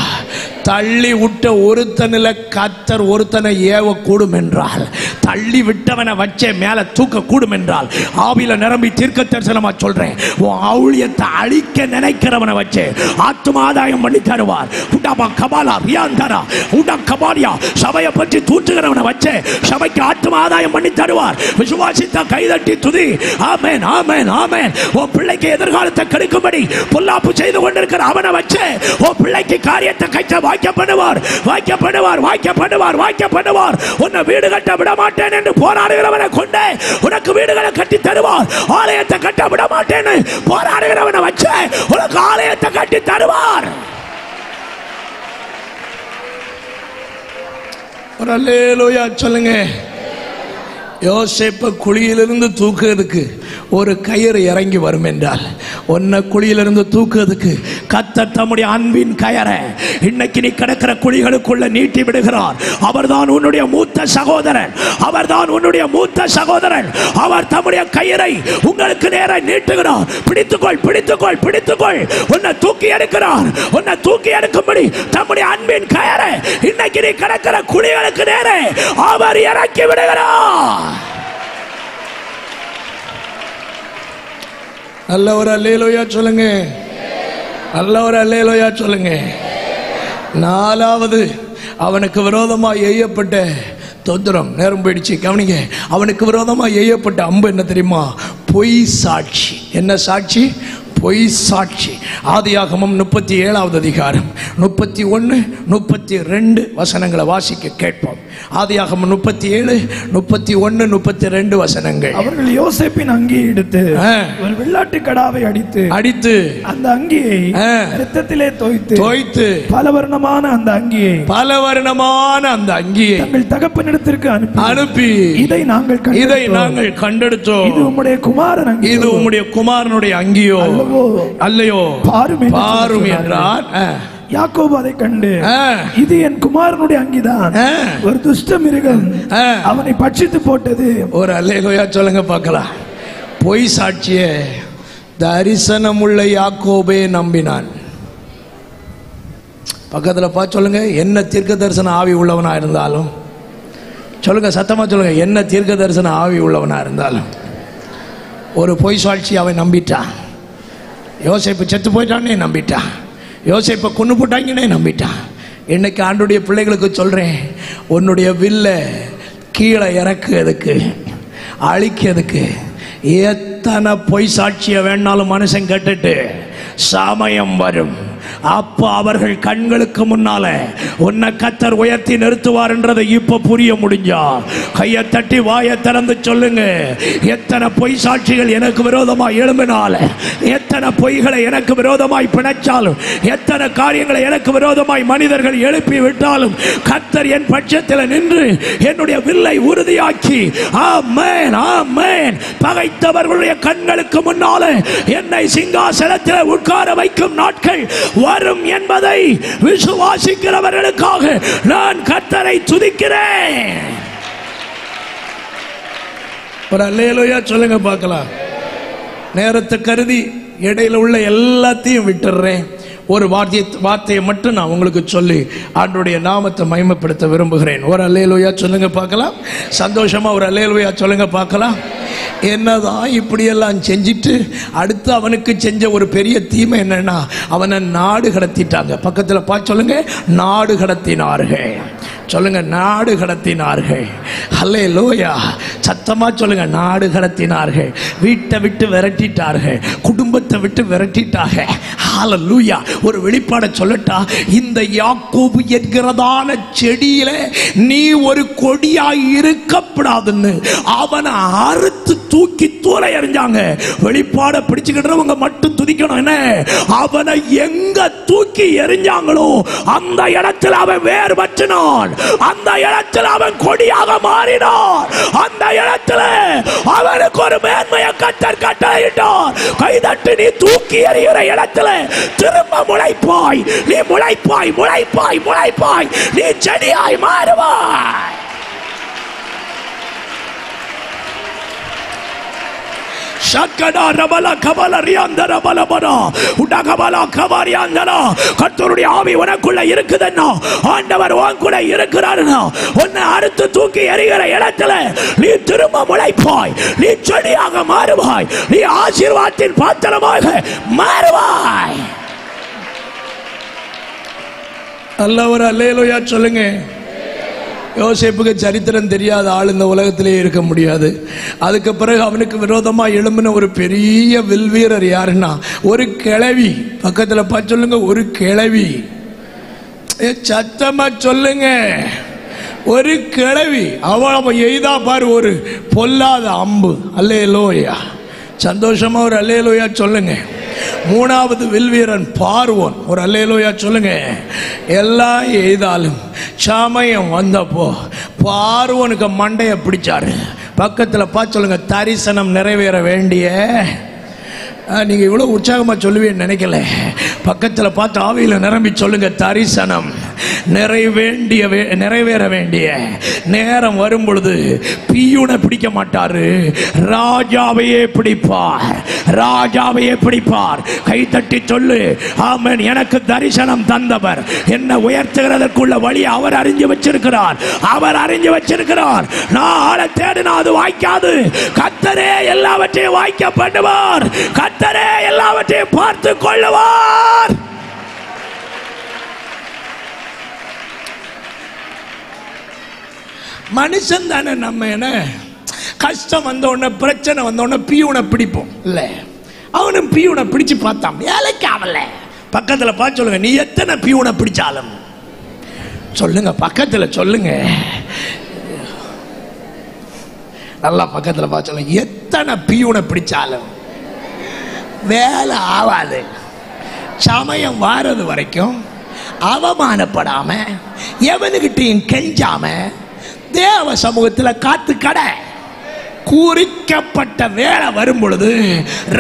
தள்ளி விட்ட ஒருத்தனில் கர்த்தர் ஒருத்தனை ஏவ கூடும் என்றால், தள்ளி விட்டவனை வச்சே மேல தூக்க கூடும் என்றால், ஆவியில நிரம்பி தீர்க்க தரிசனமா சொல்றேன், உன் ஆவுளியத்தை அழிக்க நினைக்கிறவனை வச்சே ஆத்மாதாயம் பண்ணி தருவார். உடாபா கபாலா ரியாந்தரா உடா கபாலியா சபையை பற்றி தூற்றுகிறவனை வச்சே சபைக்கு ஆத்மாதாயம் பண்ணி தருவார். விசுவாசித்த கைதட்டி துதி. ஆமென், ஆமென், ஆமென். உன் பிள்ளைக்கு எதிர்காலத்தை கெடுக்கும்படி பொல்லாப்பு செய்து கொண்டிருக்கிற அவனை வச்சே உன் பிள்ளைக்கு காரியத்தை கைச்ச வாய்க்கப்படுவார். உன்னை வீடு கட்ட விட மாட்டேன் என்று போராடுகிறவனை கொண்டே உனக்கு வீடுகளை கட்டி தருவார். ஆலயத்தை கட்ட விட மாட்டேன் போராடுகிறவனை வச்சு உனக்கு ஆலயத்தை கட்டி தருவார். ஒரு அல்லேலூயா சொல்லுங்க. யோசேப்பை குழியிலிருந்து தூக்குறதுக்கு ஒரு கயிறு இறங்கி வரும் என்றால், உன்னை குழியிலிருந்து தூக்குறதுக்கு கர்த்தர் தம்முடைய அன்பின் கயரை இன்னைக்கு நீ கிடக்கிற குழிகளுக்குள்ள நீட்டி விடுகிறார். அவர்தான் உன்னுடைய மூத்த சகோதரன், அவர்தான் உன்னுடைய மூத்த சகோதரன். அவர் தம்முடைய கயிறை உங்களுக்கு நேரா நீட்டுகிறார். பிடித்துக்கொள், பிடித்துக்கொள், பிடித்துக்கொள். உன்னை தூக்கி எடுக்கிறார். உன்னை தூக்கி எடுக்கும்படி தம்முடைய அன்பின் கயரை இன்னைக்கு நீ கிடக்கிற குழிகளுக்கு நேரே அவர் இறக்கி விடுகிறார். நல்ல ஒரு அல்லேலூயா சொல்லுங்க, நல்ல ஒரு அல்லேலூயா சொல்லுங்க. நாலாவது, அவனுக்கு விரோதமாக எய்யப்பட்ட தொந்தரம். நேரம் போயிடுச்சு, கவனிங்க. அவனுக்கு விரோதமாக எய்யப்பட்ட அம்பு என்ன தெரியுமா? பொய் சாட்சி. என்ன சாட்சி? பொய் சாட்சி. ஆதியாகமம் 37வது அதிகாரம் 31, 32 வசனங்களை வாசிக்க கேட்போம். ஆதியாகமம் 37, 31, 32 வசனங்கள். அவர்கள் யோசேப்பின் அங்கியை எடுத்து ஒரு வெள்ளாட்டு கடாவை அடித்து அந்த அங்கியை இரத்தத்திலே தோய்த்து பலவர்ணமான அந்த அங்கியை தங்கள் தகப்பனிடத்திற்கு அனுப்பி இதை நாங்கள் கண்டெடுத்தோம். இது உம்முடைய குமாரன் அங்கி. இது உம்முடைய குமாரனுடைய அங்கியோ அல்லையோ பாரும் என்றார். யாக்கோபு அதை கண்டு, இது என் குமாரனுடைய அங்கிதான், ஒரு துஷ்ட மிருகம் அவனை பட்சித்து போட்டது. ஒரு அல்லேலூயா சொல்லுங்க பார்க்கலாம். பொய் சாட்சிய தரிசனமுள்ள யாக்கோபே நம்பினான். பக்கத்துல பார்த்து சொல்லுங்க, என்ன தீர்க்க தரிசன ஆவி உள்ளவனா இருந்தாலும் சொல்லுங்க, சத்தமா சொல்லுங்க, என்ன தீர்க்க தரிசன ஆவி உள்ளவனா இருந்தாலும் ஒரு பொய் சாட்சி அவன் நம்பிட்டான். யோசேப்பு செத்து போயிட்டானே நம்பிட்டான். யோசேப்பை கொண்டு போட்டாங்கன்னே நம்பிட்டான். இன்னைக்கு ஆண்டுடைய பிள்ளைகளுக்கு சொல்றேன், உன்னுடைய வில்ல கீழே இறக்குறதுக்கு, அழிக்கிறதுக்கு எத்தனை பொய் சாட்சிய வேணாலும் மனுஷன் கேட்டுட்டு சமயம் வரும். அப்ப அவர்கள் கண்களுக்கு முன்னால உன்னை கர்த்தர் உயர்த்தி நிறுத்துவார் என்றதை இப்ப புரிய முடிஞ்சா கையை தட்டி வாயை திறந்து சொல்லுங்க. எத்தனை பொய் சாட்சிகள் எனக்கு விரோதமாய் எழும்பினால, எத்தனை பொய்களை எனக்கு விரோதமாய் பிணைச்சாலும், எத்தனை காரியங்களை எனக்கு விரோதமாய் மனிதர்கள் எழுப்பி விட்டாலும், கர்த்தர் என் பட்சத்தில் நின்று என்னுடைய வில்லை உறுதியாக்கி, ஆமென் ஆமென், பகைத்தவர்களுடைய கண்களுக்கு முன்னால என்னை சிங்காசனத்தில் உட்கார வைக்கும் நாட்கள் வரும் என்பதை விசுவாசிக்கிறவர்களுக்காக நான் கர்த்தரை துதிக்கிறேன். ஒரு அல்லேலூயா சொல்லுங்க பார்க்கலாம். நேரத்தை கருதி இடையில உள்ள எல்லாத்தையும் விட்டுறேன். ஒரு வார்த்தையை மட்டும் நான் உங்களுக்கு சொல்லி ஆண்டவருடைய நாமத்தை மகிமைப்படுத்த விரும்புகிறேன். ஒரு அல்லேலூயா சொல்லுங்க பார்க்கலாம். சந்தோஷமா ஒரு அல்லேலூயா சொல்லுங்க பார்க்கலாம். என்னதான் இப்படியெல்லாம் செஞ்சிட்டு அடுத்து அவனுக்கு செஞ்ச ஒரு பெரிய தீமை என்னன்னா, அவனை நாடு கடத்திட்டாங்க. பக்கத்தில் பார்த்து சொல்லுங்க, நாடு கடத்தினார்கள். சொல்லுங்க, நாடு கடத்தினார்கள். அல்லேலூயா சத்தமா சொல்லுங்க, நாடு கடத்தினார்கள். வீட்டை விட்டு விரட்டிட்டார்கள், குடும்பத்தை விட்டு விரட்டிட்டாங்க. ஹல்லேலூயா. ஒரு வெளிப்பாட சொல்லட்டா, இந்த யாக்கோபு என்கிறதான செடியில நீ ஒரு கொடியாய் இருக்கப்படாதுன்னு அவனை அறுத்து தூக்கி தூர எறிஞ்சாங்க. வெளிப்பாட பிடிச்சுக்கிட்டவங்க மட்டும் துதிக்கணும். என்ன, அவனை எங்க தூக்கி எறிஞ்சாங்களோ அந்த இடத்துல அவன் வேர் பற்றினான், அந்த இடத்துல அவன் கொடியாக மாறினான், அந்த இடத்துல அவனுக்கு ஒரு மேன்மையை கர்த்தர் கட்டளையிட்டார். கைதட்டு, நீ தூக்கி எறிகிற இடத்துல திரும்ப முளைப்பாய், நீ முளைப்பாய் முளைப்பாய் முளைப்பாய், நீ செடியாய் மாறுவாய். கர்த்தருடைய ஆவி உனக்குள்ள இருக்குதுன்னா, ஆண்டவர் உனக்குள்ள இருக்கிறாருன்னா, உன்னை அறுத்து தூக்கி எறிகிற இடத்துல நீ திரும்ப முளைப்பாய், நீ செடியாக மாறுவாய், நீ ஆசீர்வாதத்தின் பாத்திரமாக மாறுவாய். அல்லவர் அல்லேலூயா சொல்லுங்க. யோசேப்புக்கு சரித்திரம் தெரியாத ஆள் இந்த உலகத்திலே இருக்க முடியாது. அதுக்கு பிறகு அவனுக்கு விரோதமாக எழும்பின ஒரு பெரிய வில்வீரர் யாருன்னா, ஒரு கிழவி. பக்கத்தில் பார்த்து சொல்லுங்க, ஒரு கிழவி. சத்தமா சொல்லுங்க, ஒரு கிழவி. அவள் எய்தா பாரு ஒரு பொல்லாத அம்பு. அல்லேலூயா. சந்தோஷமா ஒரு அல்லேலூயா சொல்லுங்க. மூணாவது வில்வீரன் பார்வோன். ஒரு அல்லேலூயா சொல்லுங்க. எல்லாம் எய்தாலும் சமயம் வந்தப்போ பார்வோனுக்கு மண்டையை பிடிச்சாரு. பக்கத்தில் பார்த்து சொல்லுங்க, தரிசனம் நிறைவேற வேண்டிய. நீங்கள் இவ்வளோ உற்சாகமாக சொல்லுவேன்னு நினைக்கல. பக்கத்தில் பார்த்து ஆவியில் நிரம்பி சொல்லுங்க, தரிசனம் நிறைவேற வேண்டிய நேரம் வரும் பொழுது பியூனை பிடிக்க மாட்டாரு, ராஜாவையே பிடிப்பார். ராஜாவையே பிடிப்பார். கை தட்டி சொல்லு, ஆமென். எனக்கு தரிசனம் தந்தவர் என்னை உயர்த்துகிறதற்குள்ள வழி அவர் அறிஞ்சு வச்சிருக்கிறார். அவர் அறிஞ்சு வச்சிருக்கிறார். நான் ஆளை தேடினா அது வாய்க்காது. கர்த்தரே எல்லாவற்றையும் வாய்க்க பண்ணுவார். கர்த்தரே எல்லாவற்றையும் பார்த்து கொள்ளுவார். மனுஷன் தானே நம்ம. என்ன கஷ்டம் வந்த உடனே, பிரச்சனை வந்த உடனே பியூனை பிடிப்போம் இல்ல? அவனும் பியூனை பிடிச்சு பார்த்தான், வேலைக்கு ஆகல. பக்கத்தில் பார்த்து சொல்லுங்க, நீ எத்தனை பியூனை பிடிச்சாலும் சொல்லுங்க, பக்கத்தில் சொல்லுங்க, நல்லா பக்கத்தில் பார்த்து சொல்லுங்க, எத்தனை பியூனை பிடிச்சாலும் வேலை ஆகாது. சமயம் வாரது வரைக்கும் அவமானப்படாம, எவனுக்கிட்டையும் கெஞ்சாம தேவ சமூகத்தில் காத்து கடை. குறிக்கப்பட்ட வேலை வரும் பொழுது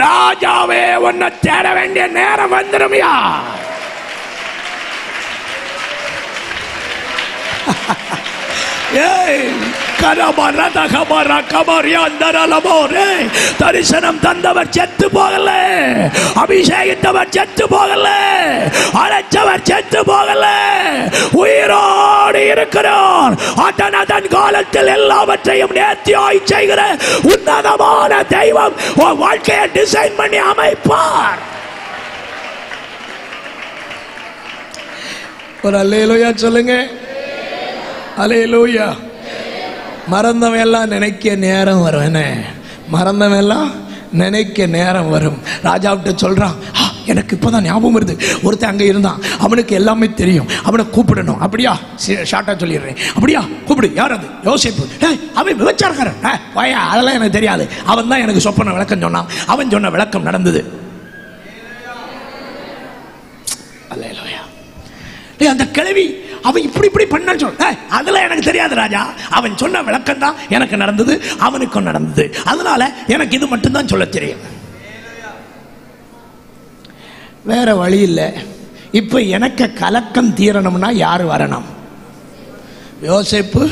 ராஜாவே உன்னை தேட வேண்டிய நேரம் வந்துடும்யா. தரிசனம் தந்தவர் செத்து போகல, அபிஷேகித்தவர் செத்து போகல, அழைச்சவர் செத்து போகல, உயிரோடு இருக்கிறார். அதன் காலத்தில் எல்லாவற்றையும் நேர்த்தியாய் செய்கிற உன்னதமான தெய்வம் உன் வாழ்க்கையை டிசைன் பண்ணி அமைப்பார். ஒரு அல்லேலூயா சொல்லுங்க. அல்லேலூயா. மறந்தவன் எல்லாம் நினைக்க நேரம் வரும். என்ன மறந்தவன் எல்லாம் நினைக்க நேரம் வரும். ராஜாவிட்ட சொல்றான், எனக்கு இப்போதான் ஞாபகம் வருது, ஒருத்தன் அங்கே இருந்தான், அவனுக்கு எல்லாமே தெரியும், அவனை கூப்பிடணும். அப்படியா? ஷார்ட்டா சொல்லிடுறேன். அப்படியா? கூப்பிடு. யார் அது? யோசிப்பு. அவன் விபச்சாரக்காரன். வாயா, அதெல்லாம் எனக்கு தெரியாது. அவன் தான் எனக்கு சொப்பன விளக்கம் சொன்னான். அவன் சொன்ன விளக்கம் நடந்தது. அல்லேலூயா. அந்த கிழவி அவன் இப்படி இப்படி பண்ண சொல்ல, அதெல்லாம் எனக்கு தெரியாது ராஜா, அவன் சொன்ன விளக்கம் தான் எனக்கு நடந்தது, அவனுக்கும் நடந்தது, அதனால எனக்கு இது மட்டும்தான் சொல்ல தெரியும். வேற வழி இல்லை. இப்ப எனக்கு கலக்கம் தீரணும்னா யாரு வரணும்? யோசேப்பு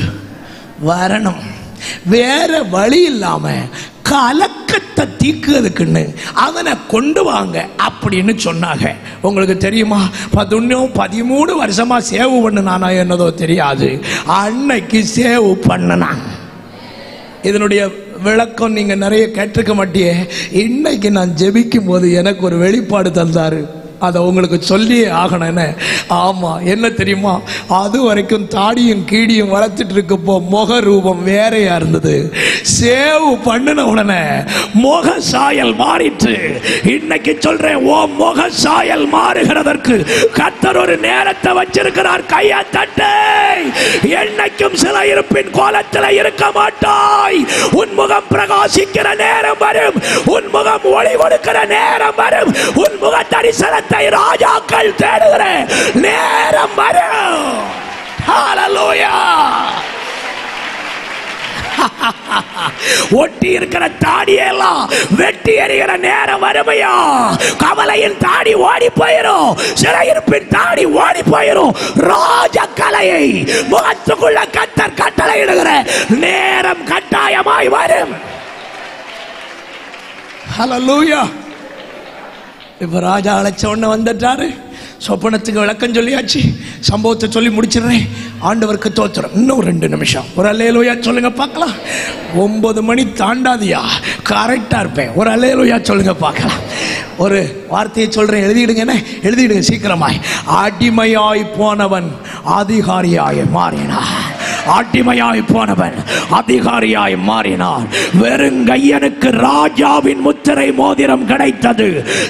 வரணும். வேற வழி இல்லாம கலக்கத்தை தீக்குறதுக்குன்னு அவனை கொண்டு வாங்க அப்படின்னு சொன்னாங்க. உங்களுக்கு தெரியுமா, 13 வருஷமா சேவ் பண்ணுனானா என்னதோ தெரியாது, அன்னைக்கு சேவ் பண்ணனான். இதனுடைய விளக்கம் நீங்க நிறைய கேட்டிருக்க மாட்டியே. இன்னைக்கு நான் ஜெபிக்கும் போது எனக்கு ஒரு வெளிப்பாடு தந்தாரு, அதை உங்களுக்கு சொல்லியே ஆகணும். என்ன? ஆமா, என்ன தெரியுமா, அது வரைக்கும் தாடியும் கீடியும் வளர்த்துட்டு இருக்கப்போ முக ரூபம் வேறையா இருந்தது. சேவ் பண்ணின உடனே முக சாயல் மாறிட்டு. இன்னைக்கு சொல்றேன், ஓ முக சாயல் மாறுகிறதற்கு கர்த்தர் ஒரு நேரத்தை வச்சிருக்கிறார். கையை தட்டை. என்னைக்கும் சில இருப்பின் கோலத்தில் இருக்க மாட்டாய். உன் முகம் பிரகாசிக்கிற நேரம் வரும். உன் முகம் ஒளி கொடுக்கிற நேரம் வரும். உன் முக தரிசனத்தை ராஜாக்கள் தேடுகிற நேரம் வரும். ஹல்லேலூயா. ஒட்டி இருக்கிற தாடியெல்லாம் வெட்டி எறிகிற நேரம் வருமையா. கவலையின் தாடி ஓடி போயிரும், சிறையிருப்பின் தாடி ஓடி போயிரும். ராஜ கலையை முகத்துக்குள்ள கர்த்தர் கட்டளையிடுகிற நேரம் கட்டாயமாய் வரும். ஹல்லேலூயா. இப்ப ராஜா அழைச்ச உடனே வந்துட்டாரு. சொப்பனத்துக்கு விளக்கம் சொல்லியாச்சு, சம்பவத்தை சொல்லி முடிச்சிடுறேன். ஆண்டவருக்கு தோத்திரம். இன்னும் 2 நிமிஷம். ஒரு அல்லேலூயா சொல்லுங்க பார்க்கலாம். 9 மணி தாண்டாதியா, கரெக்டா இருப்பேன். ஒரு அல்லேலூயா சொல்லுங்க பார்க்கலாம். ஒரு வார்த்தையை சொல்றேன், எழுதிடுங்க. என்ன எழுதிடுங்க சீக்கிரமாய். அடிமையாய் போனவன் அதிகாரியாய் மாறினான். அடிமையாய் போனவன் அதிகாரியாய் மாறினான். வெறுங்கையனுக்கு ராஜாவின் முத்திரை மோதிரம் கிடைத்தது.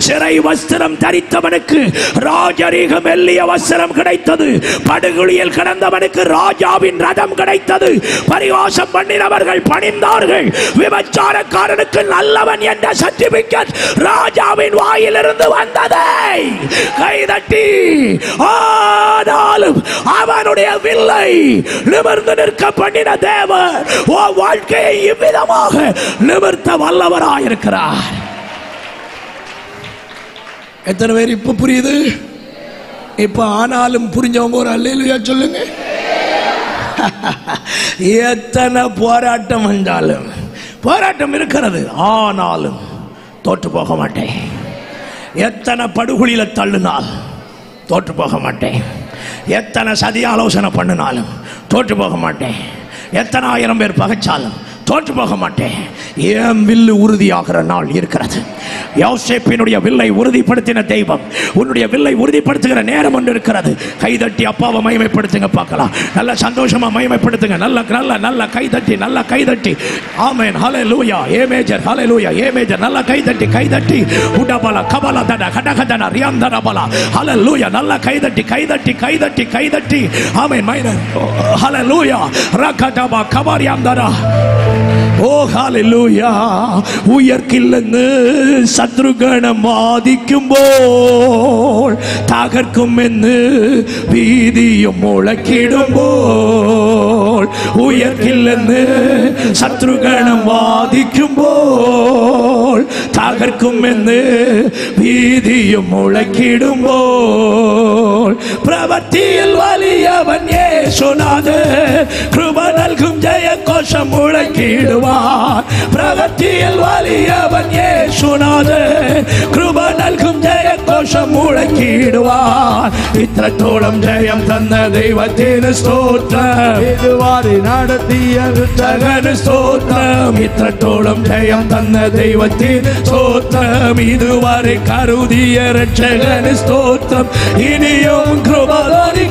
சிறை வஸ்திரம் தரித்தவனுக்கு ராஜரீக மெல்லிய வஸ்திரம் கிடைத்தது. படுகுழியில் கிடந்தவனுக்கு ராஜாவின் ரதம் கிடைத்தது. பரிகாசம் பண்ணினவர்கள் பணிந்தார்கள். விபச்சாரக்காரனுக்கு நல்லவன் என்ற சர்டிபிகேட் ராஜாவின் வாயிலிருந்து வந்ததை கைதட்டி. ஆனாலும் அவனுடைய வில்லை நிமிர்ந்து நிமிர்ந்து நிற்க பண்ணின தேவன் உன் வாழ்க்கையை இவ்விதமாக நிமிர்த்த வல்லவராயிருக்கிறார். எத்தனை பேர் இப்ப புரியுது? இப்ப ஆனாலும் புரிஞ்சவங்க ஒரு அல்லேலூயா சொல்லுங்க. எத்தனை போராட்டம் வந்தாலும், போராட்டம் இருக்கிறது, ஆனாலும் தோற்று போக மாட்டேன். எத்தனை படுகொலியில தள்ளினால் தோற்று போக மாட்டேன். எத்தனை சதி ஆலோசனை பண்ணினாலும் தோற்று போக மாட்டேன். எத்தனை ஆயிரம் பேர் பகைச்சாலும் தோற்று போக மாட்டேன். என் வில்லு உறுதியாகிற நாள் இருக்கிறது. யோசேப்பினுடைய வில்லை உறுதிப்படுத்தின தெய்வம் உன்னுடைய வில்லை உறுதிப்படுத்துகிற நேரம் ஒன்று இருக்கிறது. கைதட்டி அப்பாவை மகிமைப்படுத்துங்க பார்க்கலாம். நல்ல சந்தோஷமா மகிமைப்படுத்துங்க. நல்ல நல்ல நல்ல கைதட்டி, நல்ல கைதட்டி. ஆமென், ஹல்லேலூயா. ஏ மேஜர், ஹல்லேலூயா. ஏ மேஜர். நல்ல கைதட்டி, கைதட்டி. உடபல கபல தட கடகதன ரியாந்தர பல. ஹல்லேலூயா. நல்ல கைதட்டி, கைதட்டி, கைதட்டி, கைதட்டி. ஆமென் மைனர். ஹல்லேலூயா. ரகதப கபரியாந்தர. ஓ ஹல்லேலூயா. உயர்கிല്ലെന്ന് ശത്രുഗണം വാദിക്കുമ്പോൾ തകർക്കുമെന്ന് ഭീതിയും മുഴക്കിടുമ്പോൾ, ഉയർക്കില്ലെന്ന് ശത്രുഗണം വാദിക്കുമ്പോൾ തകർക്കുമെന്ന് ഭീതിയും മുഴക്കിടുമ്പോൾ, പ്രവൃത്തിയിൽ വലിയവൻ യേശുനാഥൻ കൃപ നൽകും ജയഘോഷം മുഴക്കിടുവാൻ. പ്രവൃത്തിയിൽ വലിയവൻ യേശുനാഥൻ കൃപ നൽകും ജയഘോഷം മുഴക്കിടുവാൻ. ഇത്രത്തോളം ജയം തന്ന ദൈവത്തിന് സ്തോത്രം. ഇതുവരെ നടത്തിയ രക്ഷകന് സ്തോത്രം. ഇത്രത്തോളം ജയം തന്ന ദൈവത്തിന് സ്തോത്രം. ഇതുവരെ കരുതിയ രക്ഷകന് സ്തോത്രം. ഇനിയും കൃപ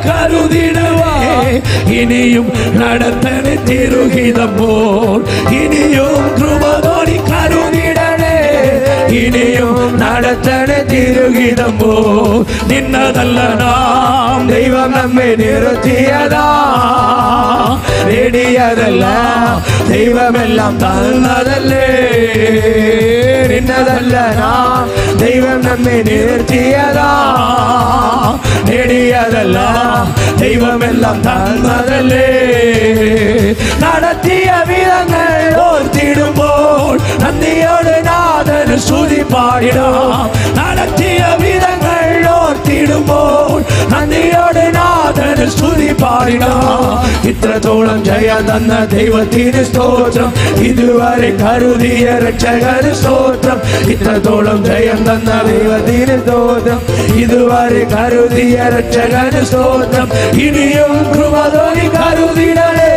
കരുതിടവേ. ഇനിയും നടത്തനെ തിരുഹിതപ്പോൾ. ഇനിയും കൃപ കരുതിടണേ. ഇനിയും നടത്തനെ തിരുഹിതമോ. നിന്നതല്ല നാം ദൈവം നമ്മെ നിർത്തിയതാ. നേടിയതല്ല ദൈവമെല്ലാം തന്നതല്ലേ. നിന്നതല്ല നാം ദൈവം നമ്മെ നിർത്തിയതാ. നേടിയതല്ല ദൈവമെല്ലാം തന്നതല്ലേ. നടത്തിയ വിധങ്ങൾ ഓർത്തിടുമ്പോൾ നന്ദിയോട് നാഥന് സ്തുതി പാടിടാം. നടത്തിയ വിധങ്ങൾ ഓർത്തിടുമ്പോൾ നന്ദിയോട് നാഥന് സ്തുതി പാടിടാം. ഇത്രത്തോളം ജയം തന്ന ദൈവത്തിന് സ്തോത്രം. ഇതുവരെ കരുതിയ രക്ഷകന് സ്തോത്രം. ഇത്രത്തോളം ജയം തന്ന ദൈവത്തിന് സ്തോത്രം. ഇതുവരെ കരുതിയ രക്ഷകന് സ്തോത്രം. ഇനിയും കൃപ കരുതിടണേ.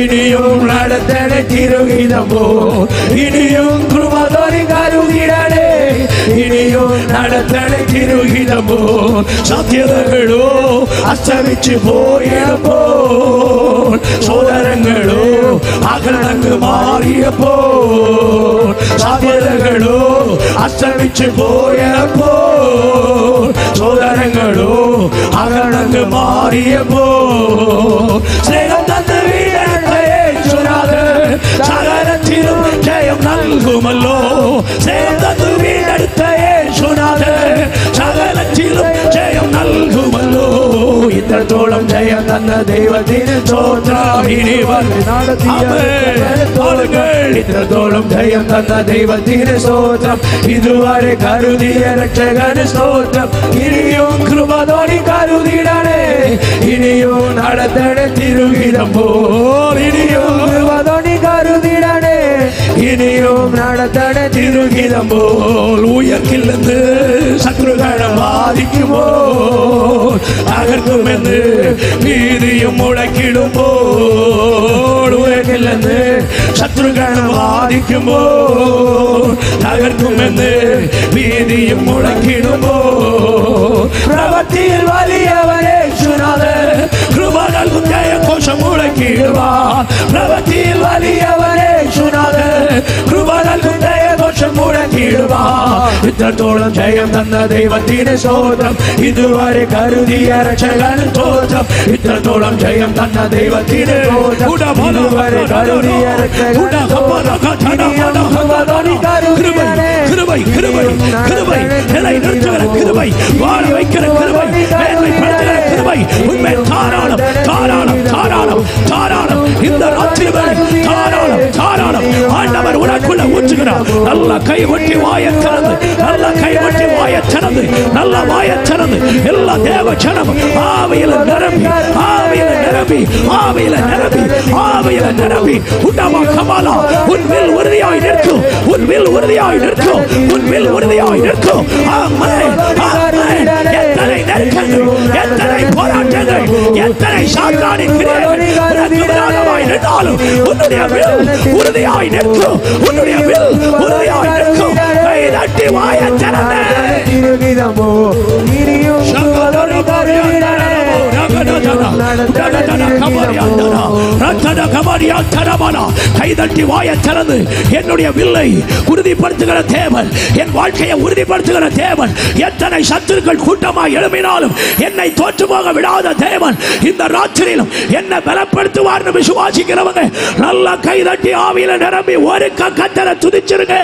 ഇനിയും നടത്തണേ തിരുഹിതമോ. ഇനിയും കൃപ കരുതിടണേ. ഇനിയും നടത്തണേ തിരുഹിതമോ. സാധ്യതകളോ അസ്തമിച്ചു പോയപ്പോൾ, സോദരങ്ങളോ അകലങ്ങ് മാറിയപ്പോൾ, സാധ്യതകളോ അസ്തമിച്ചു പോയപ്പോൾ, സോദരങ്ങളോ അകലങ്ങ് മാറിയപ്പോൾ, സ്നേഹം തന്ന് വീണ്ടെടുത്തയേശുനാഥൻ സകലത്തിലും ജയം നൽകുമല്ലോ. സ്നേഹം തന്ന് വീണ്ടെടുത്തയേശുനാഥൻ സകലത്തിലും ജയം നൽകുമല്ലോ. ഇത്രത്തോളം ജയം തന്ന ദൈവത്തിന് സ്തോത്രം. ഇനി ഇത്രത്തോളം ജയം തന്ന ദൈവത്തിന് സ്തോത്രം. ഇതുവരെ കരുതിയ രക്ഷകന് സ്തോത്രം. ഇനിയും കൃപ കരുതിടണേ. ഇനിയും നടത്തണേ തിരുഹിതമ്പോൾ. ഇനിയും കൃപ കരുതിടണേ. ഇനിയും നടത്തണേ തിരുഹിതമ്പോൾ. ഉയർക്കില്ലെന്ന് ശത്രുഗണം വാദിക്കുമ്പോൾ തകർക്കുമെന്ന് ഭീതിയും മുഴക്കിടുമ്പോൾ. ഉയർക്കില്ലെന്ന് ശത്രുഗണം വാദിക്കുമ്പോൾ തകർക്കുമെന്ന് ഭീതിയും മുഴക്കിടുമ്പോൾ. പ്രവൃത്തിയിൽ വലിയവൻ യേശുനാഥൻ കൃപ നൽകും ജയഘോഷം മുഴക്കിടുവാൻ. പ്രവൃത്തിയിൽ വലിയവൻ യേശുനാഥൻ കൃപ നൽകും ജയഘോഷം മുഴക്കിടുവാൻ. ഇത്രത്തോളം ജയം തന്ന ദൈവത്തിന് സ്തോത്രം. ഇതുവരെ കരുതിയ രക്ഷകന് സ്തോത്രം. ഇത്രത്തോളം ജയം തന്ന ദൈവത്തിന് സ്തോത്രം. ഇതുവരെ കരുതിയ രക്ഷകന് கிருபை கிருபை கிருபை நிலை நிறுத்துகிற கிருபை வாழ வைக்கிற கிருபை மேன்மைப்படுத்துகிற கிருபை உண்மை தாராளம் தாராளம் தாராளம் தாராளம் இந்த ராத்திரி வேளை தாராளம் தாராளம் ஆண்டவர் உனக்குள்ள ஊற்றுகிறார். நல்ல கைவட்டி வாயை திறந்து, நல்ல கைவட்டி வாயை திறந்து, நல்ல வாயை திறந்து எல்லா தேவ ஜனமும் ஆவியில நிரம்பி, ஆவியில நிரம்பி, ஆவியில நிரம்பி, ஆவியில நிரம்பி உண்டமா கமாலா. உன் வில் உறுதியாய் நிற்கும், உன் வில் உறுதியாய் நிற்கும், உன் வில் உறுதியாய் நிற்கும். ஆமென், ஆமென். எத்தனை நெருக்கங்கள், எத்தனை போராட்டங்கள், எத்தனை சாத்தானின் கிரியைகள் உனக்கு விரோதமாய் நின்றாலும் உன்னுடைய வில் உறுதியாய் நிற்கும், உன்னுடைய வில் உறுதியாய் நிற்கும். கை தட்டி வாயை திறந்து கைதட்டி வாயை திறந்து என்னுடைய வில்லை உறுதிப்படுத்துகிற தேவன், என் வாழ்க்கையை உறுதிப்படுத்துகிற தேவன், எத்தனை சத்துருக்கள் கூட்டமாக எழுப்பினாலும் என்னை தோற்றுமாக விடாத தேவன் இந்த ராத்திரியிலும் என்னை பலப்படுத்துவார் விசுவாசிக்கிறவங்க நல்ல கைதட்டி ஆவியில நிரம்பி ஒரு கத்தரை துதிச்சிருங்க.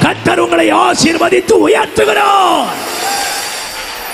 கத்தர் உங்களை ஆசீர்வதித்து உயர்த்துகிறார்.